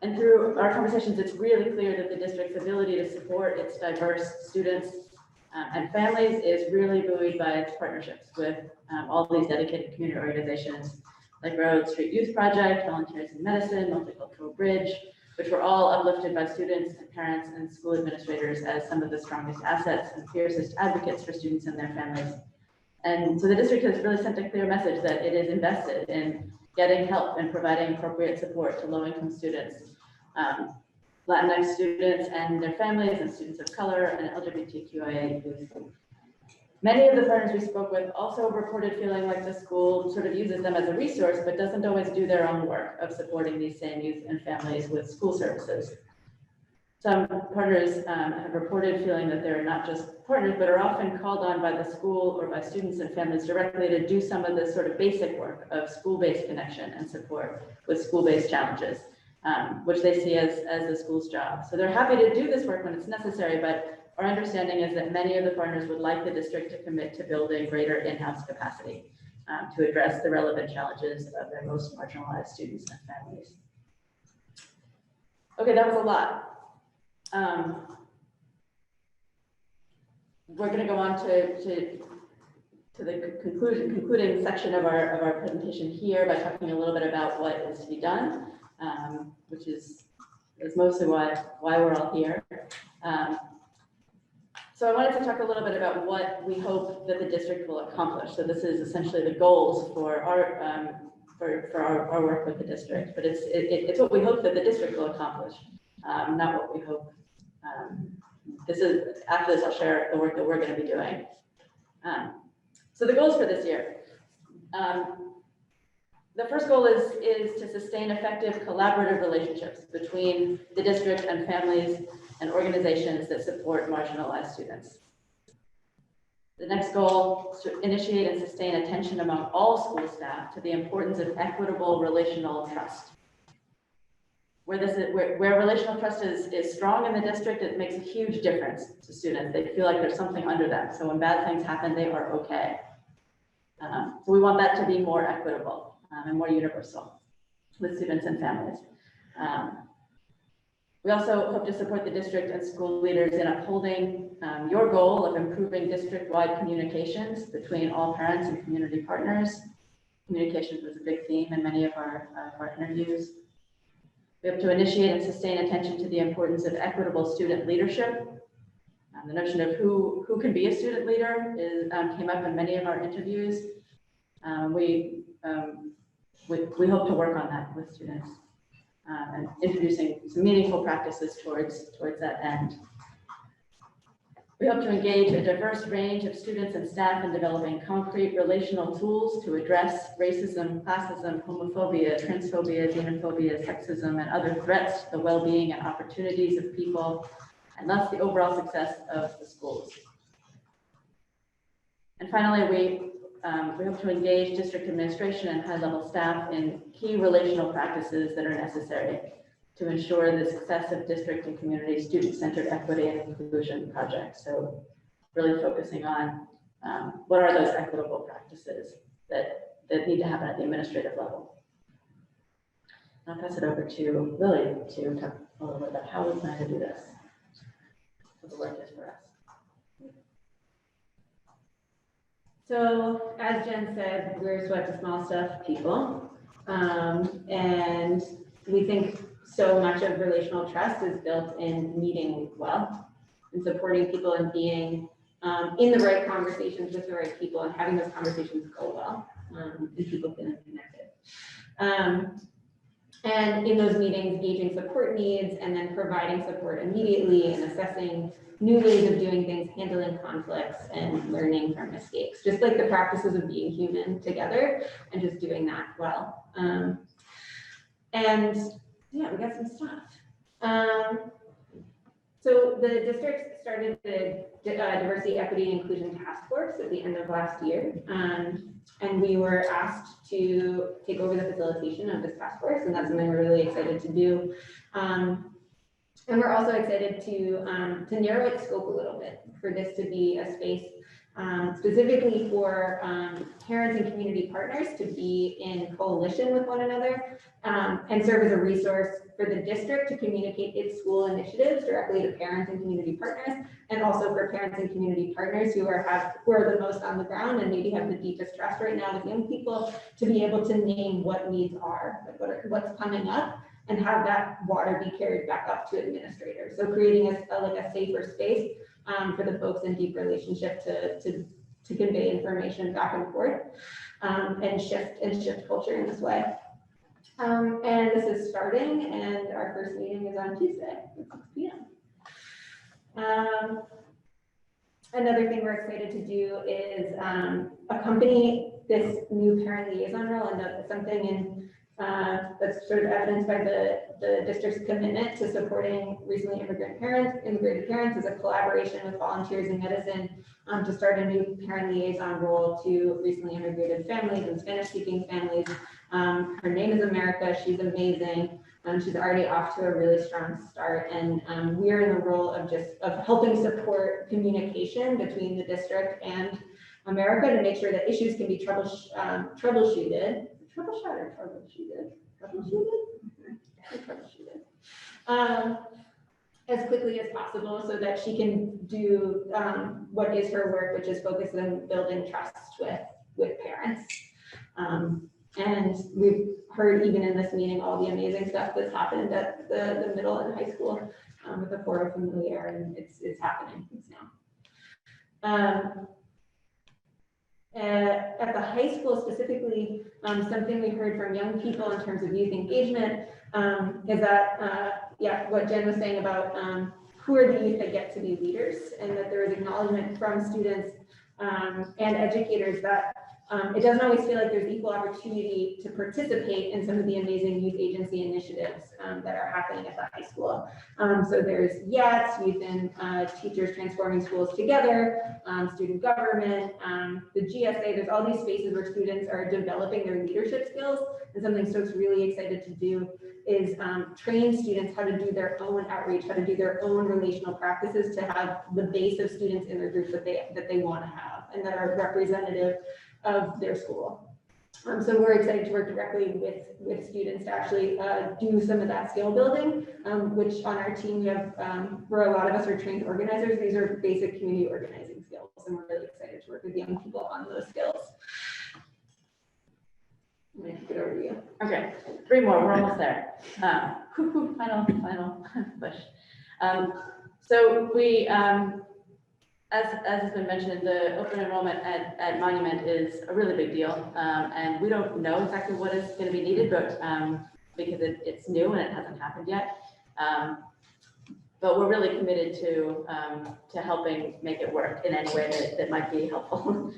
and through our conversations, it's really clear that the district's ability to support its diverse students and families is really buoyed by its partnerships with all these dedicated community organizations like Road Street Youth Project, Volunteers in Medicine, Multicultural Bridge, which were all uplifted by students and parents and school administrators as some of the strongest assets and fiercest advocates for students and their families. And so the district has really sent a clear message that it is invested in getting help and providing appropriate support to low-income students, Latinx students and their families, and students of color, and LGBTQIA youth. Many of the partners we spoke with also reported feeling like the school sort of uses them as a resource, but doesn't always do their own work of supporting these same youth and families with school services. Some partners have reported feeling that they're not just partners, but are often called on by the school or by students and families directly to do some of the sort of basic work of school-based connection and support with school-based challenges, which they see as the school's job. So they're happy to do this work when it's necessary, but our understanding is that many of the partners would like the district to commit to building greater in-house capacity to address the relevant challenges of their most marginalized students and families. Okay, that was a lot. We're going to go on to the concluding section of our presentation here by talking a little bit about what is to be done, which is mostly why we're all here. So I wanted to talk a little bit about what we hope that the district will accomplish. So this is essentially the goals for our work with the district, but it's what we hope that the district will accomplish, not what we hope. After this, I'll share the work that we're going to be doing. So the goals for this year. The first goal is to sustain effective collaborative relationships between the district and families and organizations that support marginalized students. The next goal is to initiate and sustain attention among all school staff to the importance of equitable relational trust. Where relational trust is strong in the district, it makes a huge difference to students. They feel like there's something under them. So when bad things happen, they are okay. So we want that to be more equitable and more universal with students and families. We also hope to support the district and school leaders in upholding your goal of improving district-wide communications between all parents and community partners. Communications was a big theme in many of our interviews. We have to initiate and sustain attention to the importance of equitable student leadership. The notion of who can be a student leader came up in many of our interviews. We hope to work on that with students and introducing some meaningful practices towards that end. We hope to engage a diverse range of students and staff in developing concrete relational tools to address racism, classism, homophobia, transphobia, xenophobia, sexism, and other threats to the well-being and opportunities of people, and thus the overall success of the schools. And finally, we hope to engage district administration and high-level staff in key relational practices that are necessary to ensure the success of district and community student-centered equity and inclusion projects. So really focusing on what are those equitable practices that need to happen at the administrative level. I'll pass it over to Lily to talk a little bit about how we plan to do this, what the work is for us. So as Jen said, we're sweat to small stuff people. And we think so much of relational trust is built in meeting well and supporting people and being in the right conversations with the right people and having those conversations go well and people feeling connected. And in those meetings, gauging support needs and then providing support immediately and assessing new ways of doing things, handling conflicts and learning from mistakes, just like the practices of being human together and just doing that well. And yeah, we got some stuff. So the district started the Diversity, Equity, and Inclusion Task Force at the end of last year. And we were asked to take over the facilitation of this task force, and that's something we're really excited to do. And we're also excited to narrow its scope a little bit for this to be a space specifically for parents and community partners to be in coalition with one another and serve as a resource for the district to communicate its school initiatives directly to parents and community partners, and also for parents and community partners who are the most on the ground and maybe have the deepest trust right now with young people, to be able to name what needs are, what's coming up, and have that water be carried back up to administrators. So creating a safer space for the folks in deep relationship to convey information back and forth and shift culture in this way. And this is starting, and our first meeting is on Tuesday at 6 p.m. Another thing we're excited to do is accompany this new parent liaison role, and something in That's sort of evidenced by the district's commitment to supporting recently immigrated parents as a collaboration with Volunteers in Medicine to start a new parent liaison role to recently immigrated families and Spanish-speaking families. Her name is America. She's amazing. She's already off to a really strong start, and we're in the role of helping support communication between the district and America to make sure that issues can be troubleshooted as quickly as possible, so that she can do what is her work, which is focused on building trust with parents. And we've heard even in this meeting all the amazing stuff that's happened at the middle and high school with the Foro Familiar, and it's happening. It's now. At the high school specifically, something we heard from young people in terms of youth engagement is that, what Jen was saying about who are the youth that get to be leaders, and that there is acknowledgement from students and educators that it doesn't always feel like there's equal opportunity to participate in some of the amazing youth agency initiatives that are happening at the high school. So there's YATS, Youth and Teachers Transforming Schools Together, student government, the GSA. There's all these spaces where students are developing their leadership skills. And something Stoke's really excited to do is train students how to do their own outreach, how to do their own relational practices to have the base of students in their groups that they want to have and that are representative of their school. So we're excited to work directly with students to actually do some of that skill building, which on our team we have, where a lot of us are trained organizers. These are basic community organizing skills, and we're really excited to work with young people on those skills. I'm gonna kick it over to you. Okay, 3 more, we're almost there. Final push. So we, as has been mentioned, the open enrollment at Monument is a really big deal. And we don't know exactly what is going to be needed, but because it's new and it hasn't happened yet. But we're really committed to helping make it work in any way that might be helpful.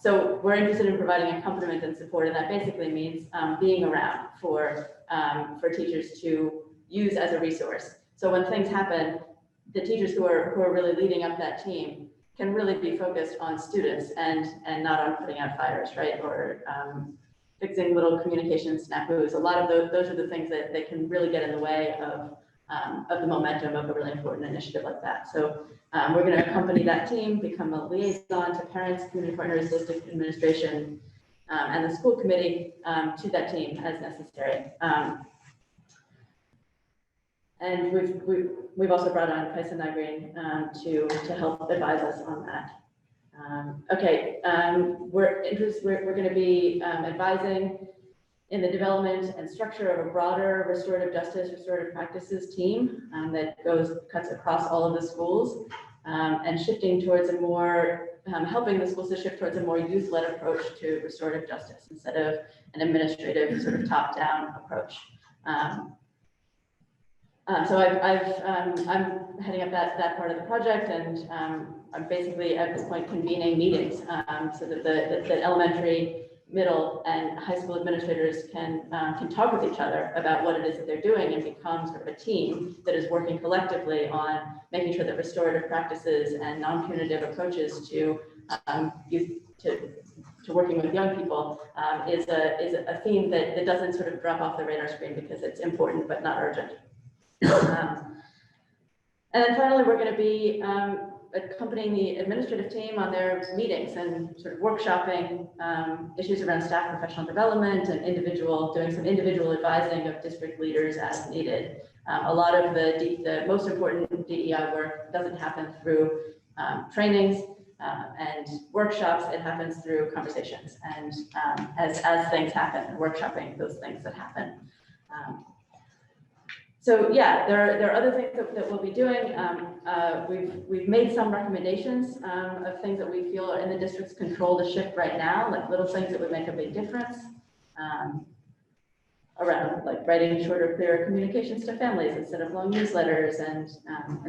So we're interested in providing accompaniment and support, and that basically means being around for teachers to use as a resource. So when things happen, the teachers who are really leading up that team can really be focused on students and not on putting out fires, right? Or fixing little communication snafus. A lot of those are the things that can really get in the way of the momentum of a really important initiative like that. So we're going to accompany that team, become a liaison to parents, community partners, district administration, and the school committee to that team as necessary. And we've also brought on Kaisa Nagreen to help advise us on that. We're going to be advising in the development and structure of a broader restorative justice, restorative practices team that cuts across all of the schools and shifting towards a more, helping the schools to shift towards a more youth-led approach to restorative justice instead of an administrative sort of top-down approach. So I'm heading up that part of the project, and I'm basically at this point convening meetings so that the elementary, middle, and high school administrators can talk with each other about what it is that they're doing and become sort of a team that is working collectively on making sure that restorative practices and non-punitive approaches to working with young people is a theme that doesn't sort of drop off the radar screen because it's important but not urgent. And then finally, we're going to be accompanying the administrative team on their meetings and sort of workshopping issues around staff professional development and doing some individual advising of district leaders as needed. A lot of the most important DEI work doesn't happen through trainings and workshops. It happens through conversations and as things happen, workshopping those things that happen. So yeah, there are other things that we'll be doing. We've made some recommendations of things that we feel are in the district's control to shift right now, like little things that would make a big difference around like writing shorter, clearer communications to families instead of long newsletters and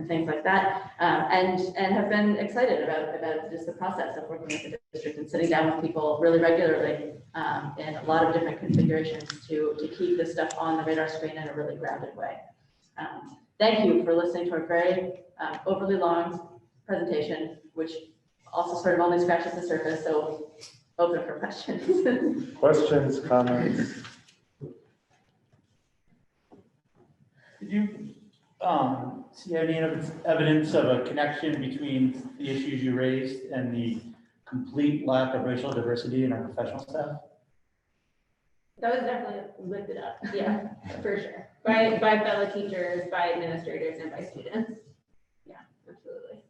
things like that. And have been excited about just the process of working with the district and sitting down with people really regularly in a lot of different configurations to keep this stuff on the radar screen in a really grounded way. Thank you for listening to our very overly long presentation, which also sort of only scratches the surface, so open for questions. Questions, comments? Did you see any evidence of a connection between the issues you raised and the complete lack of racial diversity in our professional staff? That was definitely lifted up, yeah, for sure. By fellow teachers, by administrators, and by students. Yeah, absolutely.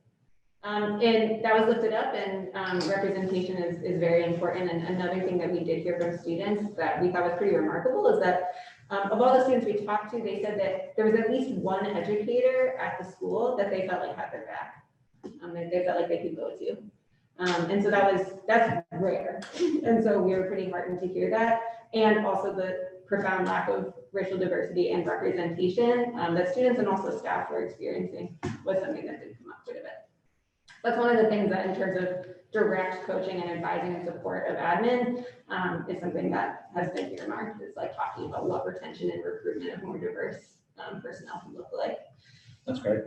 And that was lifted up, and representation is very important. And another thing that we did hear from students that we thought was pretty remarkable is that of all the students we talked to, they said that there was at least one educator at the school that they felt like had their back, that they felt like they could go to. And so that's rare. And so we were pretty heartened to hear that. And also the profound lack of racial diversity and representation that students and also staff were experiencing was something that did come up quite a bit. That's one of the things that in terms of direct coaching and advising and support of admin is something that has been earmarked. It's like talking about what retention and recruitment of more diverse personnel can look like. That's great.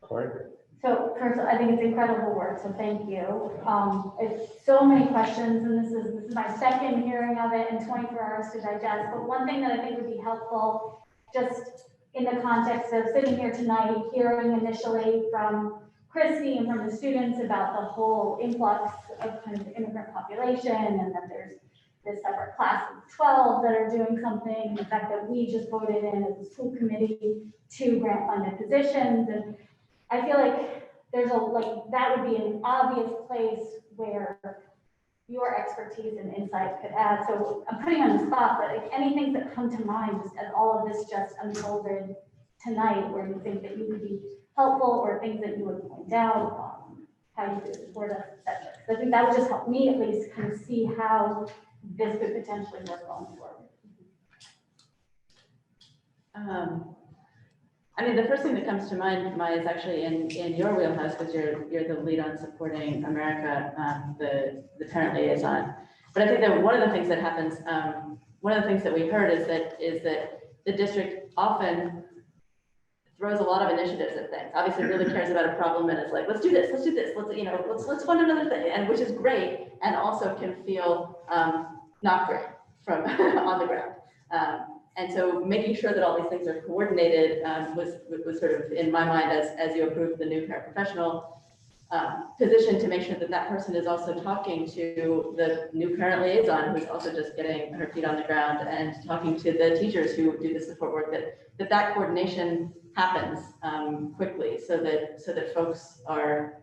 Corey? So first, I think it's incredible work, so thank you. It's so many questions, and this is my second hearing of it and 24 hours to digest. But one thing that I think would be helpful, just in the context of sitting here tonight, hearing initially from Christy and from the students about the whole influx of kind of the immigrant population, and that there's this separate class of 12 that are doing something, the fact that we just voted in as a school committee 2 grant funded positions. And I feel like there's that would be an obvious place where your expertise and insight could add. So I'm putting on the spot, but like anything that come to mind just as all of this just unfolded tonight, where you think that you could be helpful or things that you would point out, how you could support us, etc. So I think that would just help me at least kind of see how this could potentially work going forward. I mean, the first thing that comes to mind, Maya, is actually in your wheelhouse, because you're the lead on supporting America, the parent liaison. But I think that one of the things that happens, one of the things that we heard is that the district often throws a lot of initiatives at things. Obviously, really cares about a problem and is like, let's do this, let's fund another thing, and which is great, and also can feel not great from on the ground. And so making sure that all these things are coordinated was sort of, in my mind, as you approved the new paraprofessional position, to make sure that that person is also talking to the new parent liaison, who's also just getting her feet on the ground, and talking to the teachers who do the support work, that coordination happens quickly, so that folks are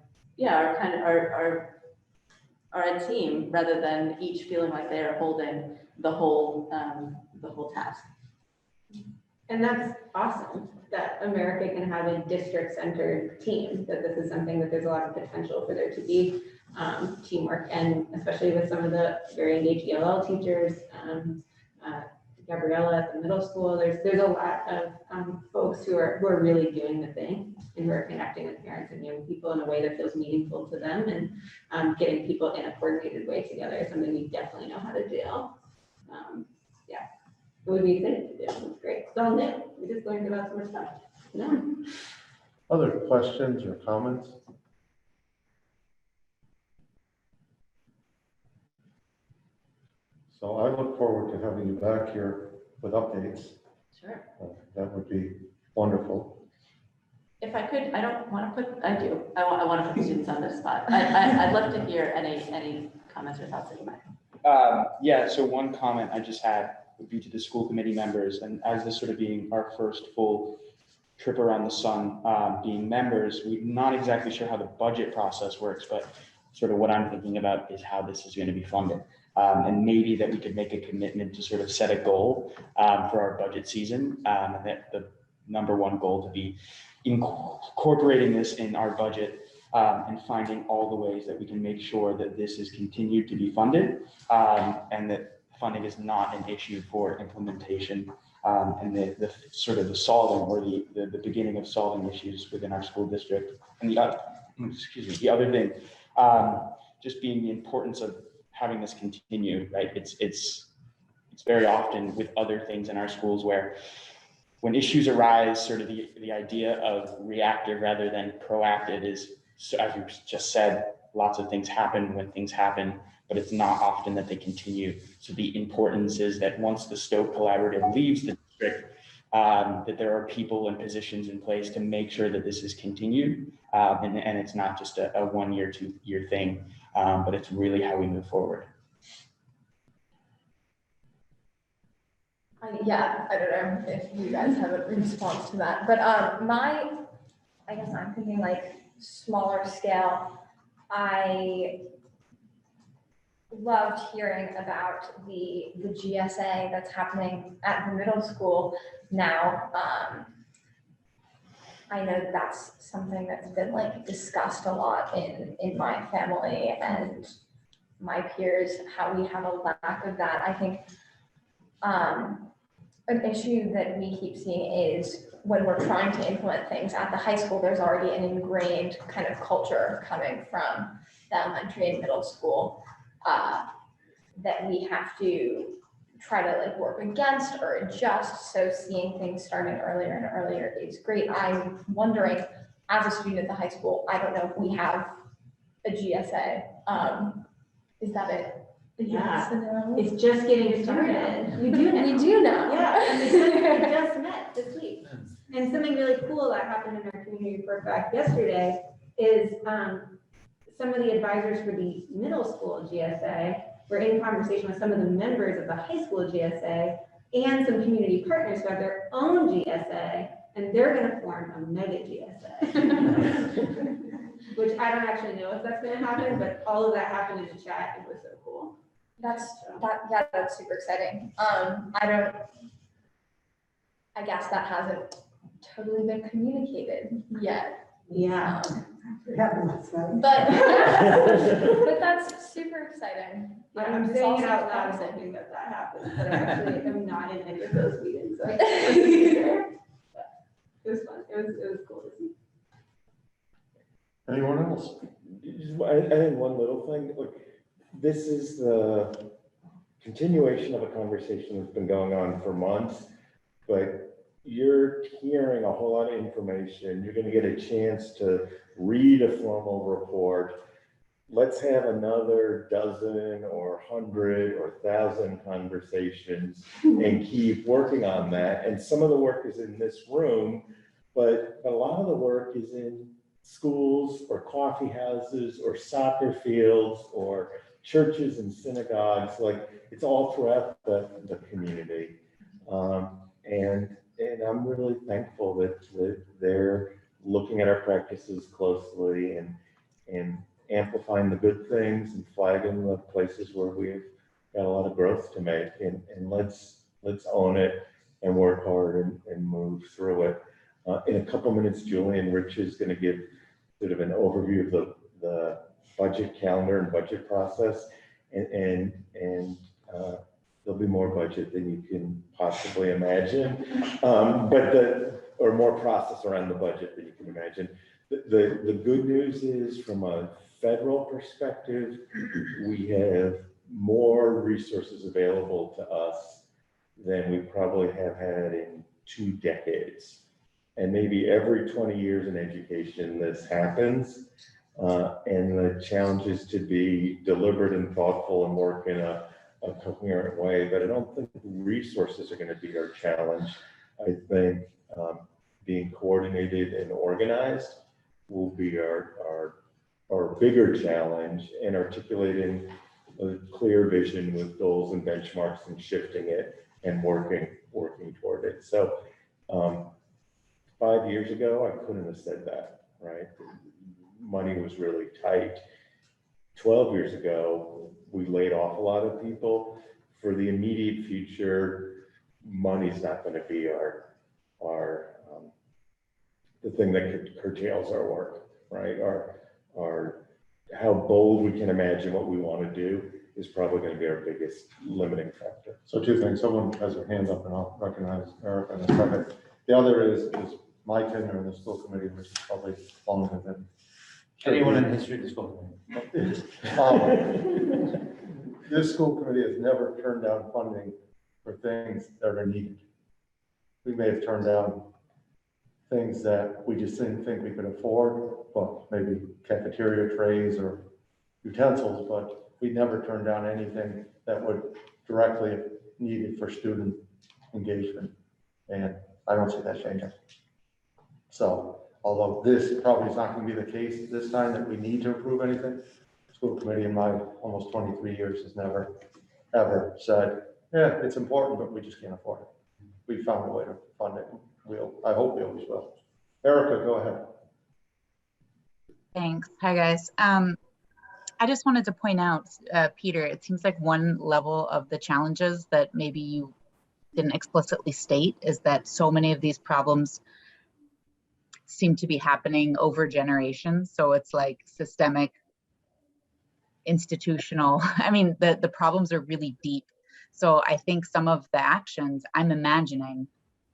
a team, rather than each feeling like they are holding the whole task. And that's awesome that America can have a district-centered team, that this is something that there's a lot of potential for there to be teamwork, and especially with some of the very engaged ELL teachers, Gabriella at the middle school, there's a lot of folks who are really doing the thing, and who are connecting with parents and young people in a way that feels meaningful to them, and getting people in a coordinated way together is something we definitely know how to do. Yeah. It would be exciting to do. It's great. It's all new. We just learned about some more stuff. No. Other questions or comments? So I look forward to having you back here with updates. Sure. That would be wonderful. If I could, I don't want to put, I do. I want to put the students on this spot. I'd love to hear any comments or thoughts that you might have. Yeah, so one comment I just had would be to the school committee members, and as this sort of being our first full trip around the sun, being members, we're not exactly sure how the budget process works, but sort of what I'm thinking about is how this is going to be funded. And maybe that we could make a commitment to sort of set a goal for our budget season, and that the number one goal to be incorporating this in our budget, and finding all the ways that we can make sure that this is continued to be funded, and that funding is not an issue for implementation, and the sort of the solving, or the beginning of solving issues within our school district. And the other thing just being the importance of having this continue, right? It's very often with other things in our schools where when issues arise, sort of the idea of reactive rather than proactive is, so as you just said, lots of things happen when things happen, but it's not often that they continue. So the importance is that once the Stoke Collaborative leaves the district, that there are people and positions in place to make sure that this is continued. And it's not just a 1 year, 2 year thing, but it's really how we move forward. Yeah, I don't know if you guys have a response to that, but I guess I'm thinking like smaller scale. I loved hearing about the GSA that's happening at the middle school now. I know that's something that's been like discussed a lot in my family and my peers, how we have a lack of that. I think an issue that we keep seeing is when we're trying to implement things at the high school, there's already an ingrained kind of culture coming from the elementary and middle school that we have to try to like work against or adjust. So seeing things starting earlier and earlier is great. I'm wondering, as a student at the high school, I don't know if we have a GSA. Is that it? Yeah, no? it's just getting started. We do know. Yeah, and they just met this week. And something really cool that happened in our community report back yesterday is some of the advisors for the middle school GSA were in conversation with some of the members of the high school GSA and some community partners who have their own GSA, and they're going to form a mega GSA. Which I don't actually know if that's going to happen, but all of that happened in the chat. It was so cool. That's super exciting. I guess that hasn't totally been communicated yet. Yeah. But that's super exciting. I'm It's saying also it out loud, promising. hoping that happens, but I actually am not in any of those meetings. So I can't be there. But it was fun. It was cool to see. Anyone else? I think one little thing, look, this is the continuation of a conversation that's been going on for months, but you're hearing a whole lot of information. You're going to get a chance to read a formal report. Let's have another dozen or 100 or 1,000 conversations and keep working on that. And some of the work is in this room, but a lot of the work is in schools or coffee houses or soccer fields or churches and synagogues. Like, it's all throughout the community. And I'm really thankful that they're looking at our practices closely and amplifying the good things and flagging the places where we've got a lot of growth to make. And let's own it and work hard and move through it. In a couple minutes, Julian Rich is going to give sort of an overview of the budget calendar and budget process, and there'll be more budget than you can possibly imagine, or more process around the budget than you can imagine. The good news is, from a federal perspective, we have more resources available to us than we probably have had in 2 decades. And maybe every 20 years in education, this happens. And the challenge is to be deliberate and thoughtful and work in a coherent way. But I don't think resources are going to be our challenge. I think being coordinated and organized will be our bigger challenge, and articulating a clear vision with goals and benchmarks and shifting it and working toward it. So 5 years ago, I couldn't have said that, right? Money was really tight. 12 years ago, we laid off a lot of people. For the immediate future, money's not going to be the thing that curtails our work, right? Our how bold we can imagine what we want to do is probably going to be our biggest limiting factor. So 2 things. Someone has their hand up, and I'll recognize Eric in a second. The other is my tenure in the school committee, which is probably longer than Anyone in the history of the school committee? This school committee has never turned down funding for things that are needed. We may have turned down things that we just didn't think we could afford, but maybe cafeteria trays or utensils, but we never turned down anything that would directly needed for student engagement. And I don't see that changing. So, although this probably is not going to be the case this time that we need to approve anything, the school committee in my almost 23 years has never, ever said, yeah, it's important, but we just can't afford it. We found a way to fund it. I hope we always will. Erica, go ahead. Thanks. Hi, guys. I just wanted to point out, Peter, it seems like one level of the challenges that maybe you didn't explicitly state is that so many of these problems seem to be happening over generations. So it's like systemic, institutional. I mean, the problems are really deep. So I think some of the actions I'm imagining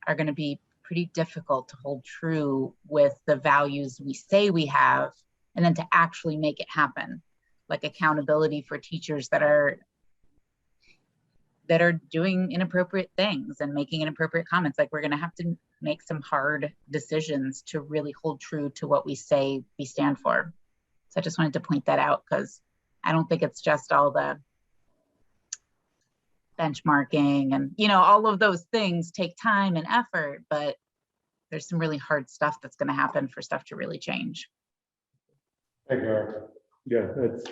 are going to be pretty difficult to hold true with the values we say we have, and then to actually make it happen. Like accountability for teachers that are doing inappropriate things and making inappropriate comments. Like we're going to have to make some hard decisions to really hold true to what we say we stand for. So I just wanted to point that out because I don't think it's just all the benchmarking and, you know, all of those things take time and effort, but there's some really hard stuff that's going to happen for stuff to really change. Thank you, Erica. Yeah, that's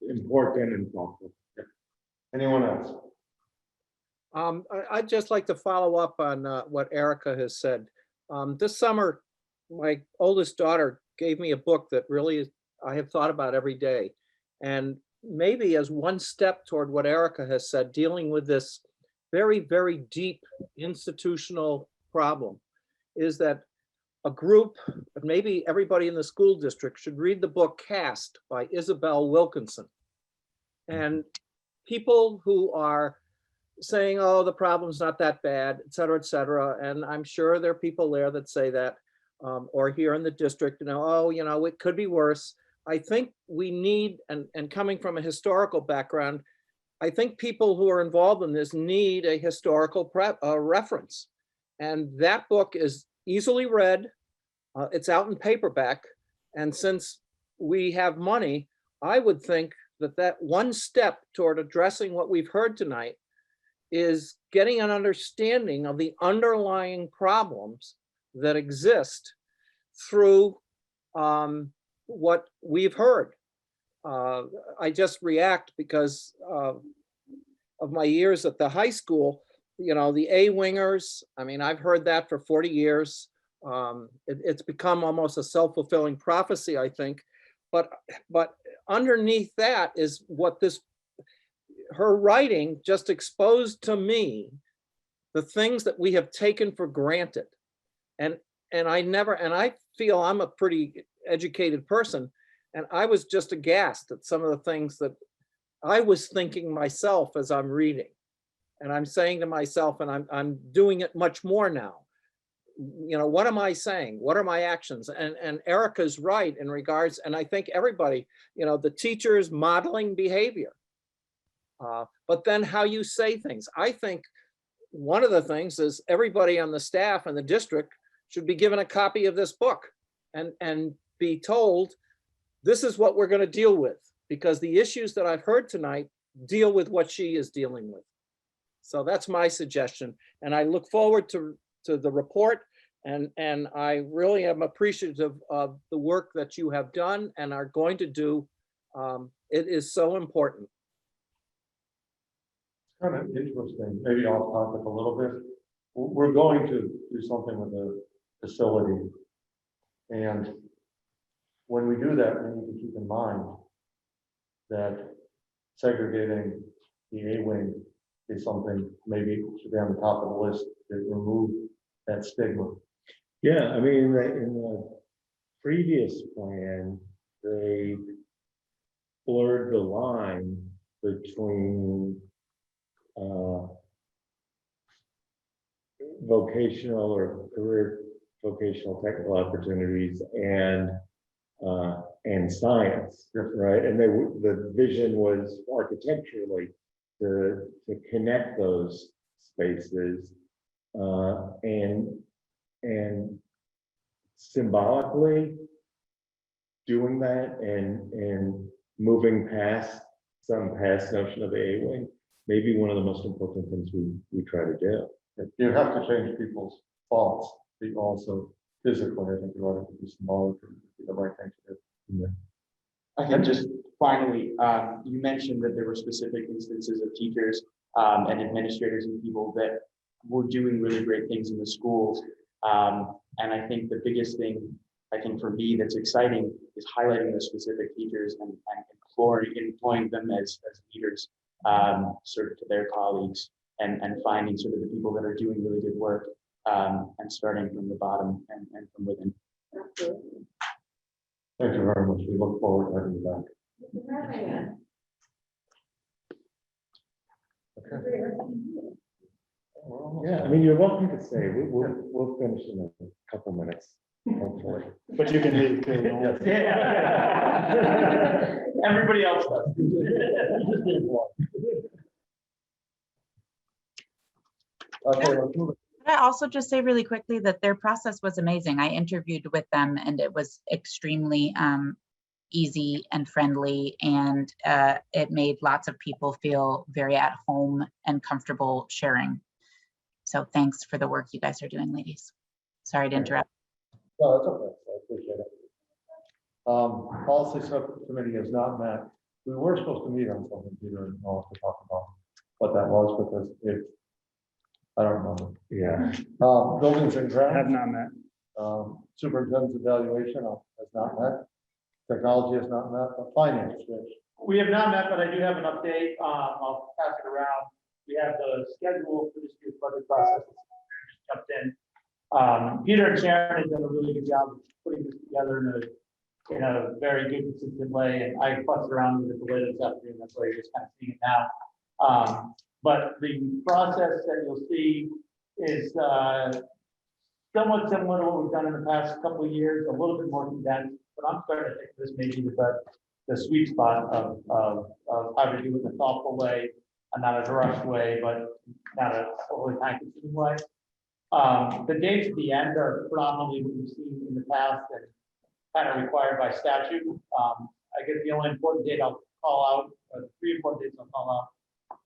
important and thoughtful. Yeah. Anyone else? I'd just like to follow up on what Erica has said. This summer, my oldest daughter gave me a book that really I have thought about every day. And maybe as one step toward what Erica has said, dealing with this very, very deep institutional problem, is that a group, maybe everybody in the school district, should read the book Cast by Isabel Wilkinson. And people who are saying, oh, the problem's not that bad, et cetera, and I'm sure there are people there that say that, or here in the district, oh, it could be worse. I think we need, and coming from a historical background, I think people who are involved in this need a historical reference. And that book is easily read. It's out in paperback. And since we have money, I would think that one step toward addressing what we've heard tonight is getting an understanding of the underlying problems that exist through what we've heard. I just react because of my years at the high school, the A-wingers, I mean, I've heard that for 40 years. It's become almost a self-fulfilling prophecy, I think. But underneath that is what her writing just exposed to me the things that we have taken for granted. And I feel I'm a pretty educated person, and I was just aghast at some of the things that I was thinking myself as I'm reading. And I'm saying to myself, and I'm doing it much more now. What am I saying? What are my actions? And Erica's right in regards, and I think everybody, the teachers modeling behavior. But then how you say things. I think one of the things is everybody on the staff and the district should be given a copy of this book and be told, this is what we're going to deal with, because the issues that I've heard tonight deal with what she is dealing with. So that's my suggestion. And I look forward to the report, and I really am appreciative of the work that you have done and are going to do. It is so important. Kind of interesting, maybe off topic a little bit. We're going to do something with the facility. And when we do that, we need to keep in mind that segregating the A-wing is something maybe should be on the top of the list to remove that stigma. Yeah, I mean, in the previous plan, they blurred the line between vocational or career vocational technical opportunities and and science, right? And the vision was architecturally to connect those spaces and symbolically doing that and moving past some past notion of the A-wing, maybe one of the most important things we try to do. You have to change people's thoughts, be also physically, I think you ought to be symbolic, be the right thing to do. I think just finally, you mentioned that there were specific instances of teachers and administrators and people that were doing really great things in the schools. And I think the biggest thing, I think for me that's exciting is highlighting the specific teachers and employing them as leaders sort of to their colleagues and finding sort of the people that are doing really good work and starting from the bottom and from within. Thank you very much. We look forward to having you back. Yeah, I mean, you're welcome to stay. We'll finish in a couple minutes, hopefully. But you can leave too. Yeah. Everybody else does. Could I also just say really quickly that their process was amazing. I interviewed with them and it was extremely easy and friendly, and it made lots of people feel very at home and comfortable sharing. So thanks for the work you guys are doing, ladies. Sorry to interrupt. No, that's okay. I appreciate it. Policy Subcommittee has not met. We were supposed to meet on something, Peter, and all to talk about what that was, because I don't remember. Yeah. Buildings and grounds. Have not met. Superintendent's evaluation has not met. Technology has not met, but finance, Rich. We have not met, but I do have an update. I'll pass it around. We have the schedule for this year's budget process. Just jumped in. Peter and Sharon have done a really good job of putting this together in a very good, consistent way. And I fussed around with it the later this afternoon. That's why you're just kind of seeing it now. But the process that you'll see is somewhat similar to what we've done in the past couple of years, a little bit more condensed. But I'm starting to think this may be the sweet spot of how to do it in a thoughtful way, and not a rushed way, but not a overly time-consuming way. The dates at the end are predominantly what we've seen in the past and kind of required by statute. I guess the only important date I'll call out, or the three important dates I'll call out,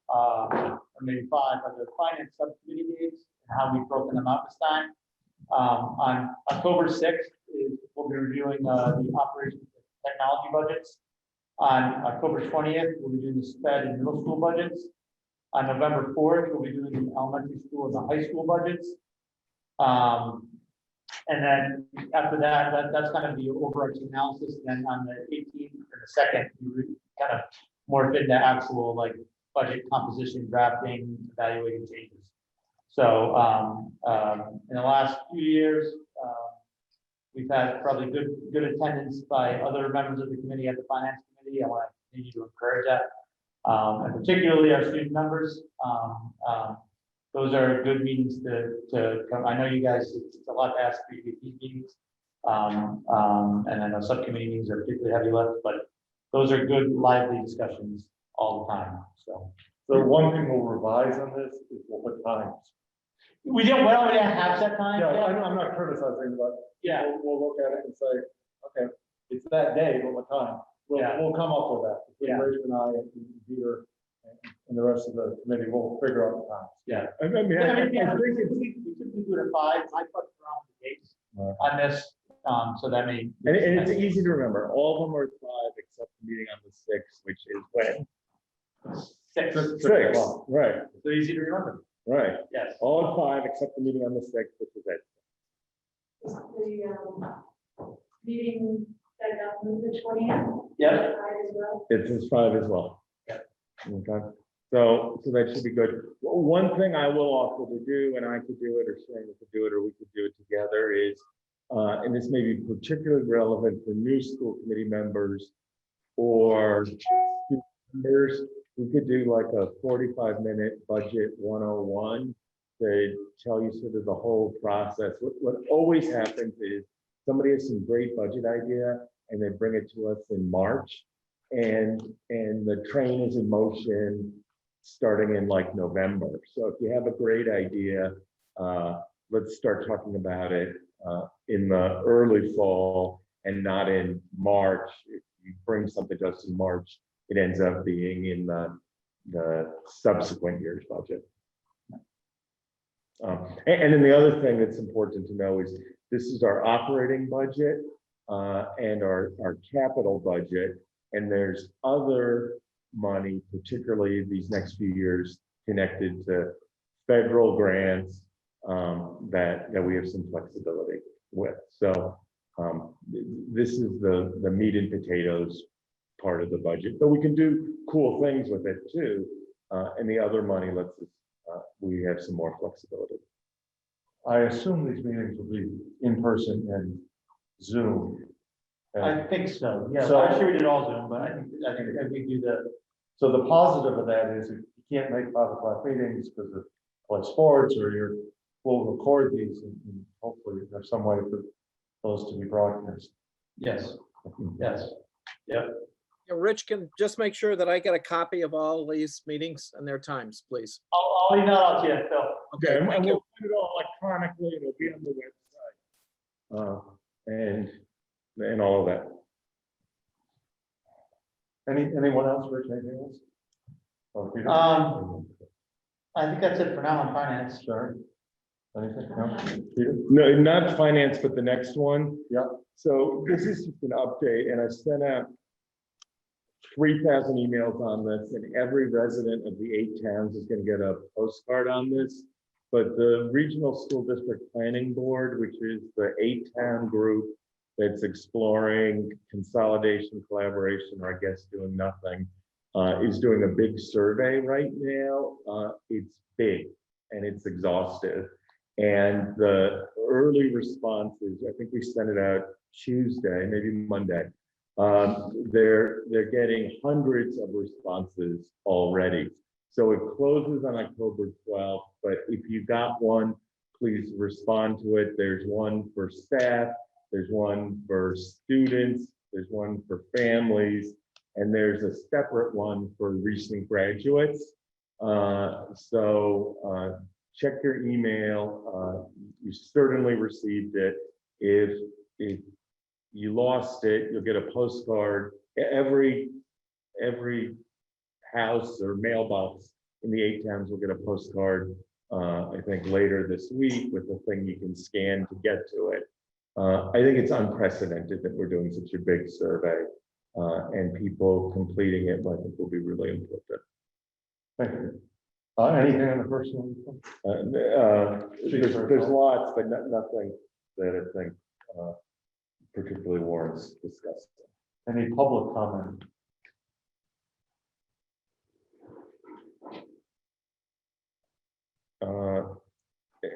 or maybe five, are the finance subcommittee dates and how we've broken them out this time. On October 6th, we'll be reviewing the operations and technology budgets. On October 20th, we'll be doing the SPED and middle school budgets. On November 4th, we'll be doing the elementary school and the high school budgets. And then after that, that's kind of the overarching analysis. And then on the 18th or the 2nd, we kind of morph into actual like budget composition, drafting, evaluating changes. So in the last few years, we've had probably good attendance by other members of the committee at the finance committee. I want to continue to encourage that, and particularly our student members. Those are good meetings to come. I know you guys, it's a lot to ask for these meetings, and I know subcommittee meetings are particularly heavy lift, but those are good, lively discussions all the time. So one thing we'll revise on this is we'll put times. We don't have set time. Yeah, I'm not criticizing, but yeah, we'll look at it and say, okay, it's that day, but what time? We'll come up with that. Between Rachel and I and Peter and the rest of the committee, we'll figure out the times. Yeah. I think we typically do it at 5. I put around the dates on this, so that may. And it's easy to remember. All of them are 5 except the meeting on the 6th, which is when? 6. Right. So easy to remember. Right. Yes. All 5 except the meeting on the 6th, which is it. Is the meeting set up on the 20th? Yep. It's 5 as well. Yep. Okay. So that should be good. One thing I will offer to do, and I could do it, or Sharon could do it, or we could do it together, is, and this may be particularly relevant for new school committee members or student members, we could do like a 45-minute budget 101 to tell you sort of the whole process. What always happens is somebody has some great budget idea and they bring it to us in March. And the train is in motion starting in like November. So if you have a great idea, let's start talking about it in the early fall and not in March. If you bring something to us in March, it ends up being in the subsequent year's budget. And then the other thing that's important to know is this is our operating budget and our capital budget. And there's other money, particularly these next few years, connected to federal grants that we have some flexibility with. So this is the meat and potatoes part of the budget, but we can do cool things with it too. And the other money lets us, we have some more flexibility. I assume these meetings will be in person and Zoom. I think so, yeah, So- last year we did all Zoom, but I think we do the. So the positive of that is if you can't make 5 o'clock meetings because of like sports or we'll record these and hopefully there's some way for those to be broadcast. Yes, yes, yep. Yeah, Rich can just make sure that I get a copy of all these meetings and their times, please. I'll email out to you, Phil. Okay, and thank we'll you. put it all electronically, it'll be on the website. And all of that. Anyone else, Rich, anything else? Or Peter? I think that's it for now on finance. Sorry. Anything? No? Peter? No, not finance, but the next one. Yeah. So this is just an update, and I sent out 3,000 emails on this, and every resident of the 8 towns is going to get a postcard on this. But the Regional School District Planning Board, which is the 8-town group that's exploring consolidation, collaboration, or I guess doing nothing, is doing a big survey right now. It's big and it's exhaustive. And the early responses, I think we sent it out Tuesday, maybe Monday. They're getting hundreds of responses already. So it closes on October 12th, but if you got one, please respond to it. There's one for staff, there's one for students, there's one for families, and there's a separate one for recent graduates. So check your email. You certainly received it. If you lost it, you'll get a postcard. Every house or mailbox in the 8 towns will get a postcard, I think later this week, with a thing you can scan to get to it. I think it's unprecedented that we're doing such a big survey, and people completing it, I think, will be really important. Thank you. Anything on the first one? There's lots, but nothing that I think particularly warrants discussing. Any public comment?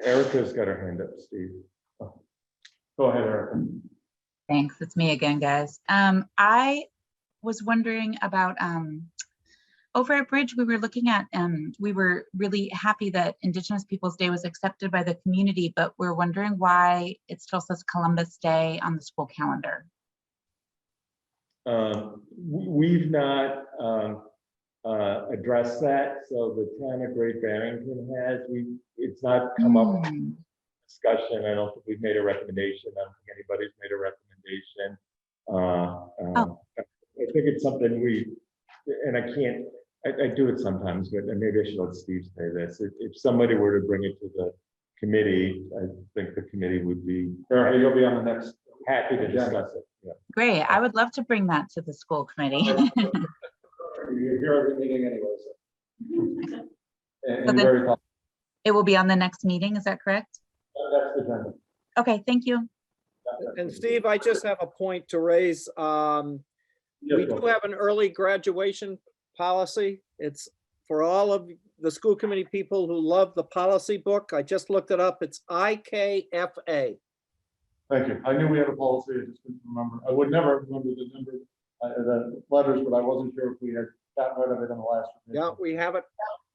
Erica's got her hand up, Steve. Go ahead, Erica. Thanks, it's me again, guys. I was wondering about, over at Bridge, we were looking at, we were really happy that Indigenous Peoples Day was accepted by the community, but we're wondering why it still says Columbus Day on the school calendar. We've not addressed that, so the town of Great Barrington has. It's not come up in discussion. I don't think we've made a recommendation. I don't think anybody's made a recommendation. I think it's something and I can't, I do it sometimes, but maybe I should let Steve say this. If somebody were to bring it to the committee, I think the committee would be. You'll be on the next. Happy to discuss it. Yeah. Great, I would love to bring that to the school committee. You're here every meeting anyway, so. So then it will be on the next meeting, is that correct? That's the agenda. Okay, thank you. And Steve, I just have a point to raise. We do have an early graduation policy. It's for all of the school committee people who love the policy book. I just looked it up. It's IKFA. Thank you. I knew we had a policy. I just didn't remember. I would never remember the number, the letters, but I wasn't sure if we had gotten rid of it in the last. Yeah, we have it.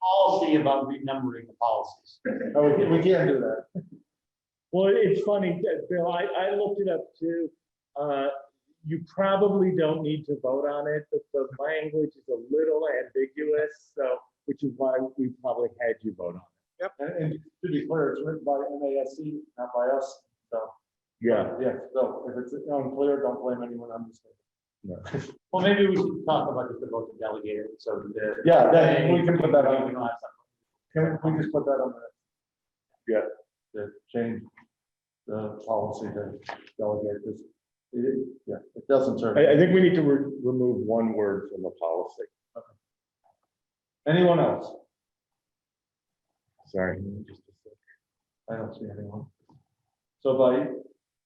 Policy about renumbering the policies. No, we can't do that. Well, it's funny, Bill, I looked it up too. You probably don't need to vote on it, but the language is a little ambiguous, so, which is why we probably had you vote on it. And to be clear, it's written by MASC, not by us, so. Yeah. Yeah, so if it's unclear, don't blame anyone on this. No. Well, maybe we should talk about just the vote to delegate it, so. Yeah, then we can put that on. We don't have Can we just put that on the? Yeah. To change the policy to delegate this. Yeah, it doesn't serve. I think we need to remove one word from the policy. Anyone else? Sorry. I don't see anyone. So by,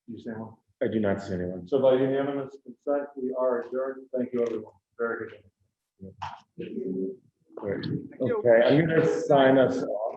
you say one? I do not see anyone. So by unanimous consent, we are adjourned. Thank you, everyone. Very good. Great. Okay, I'm gonna sign us off.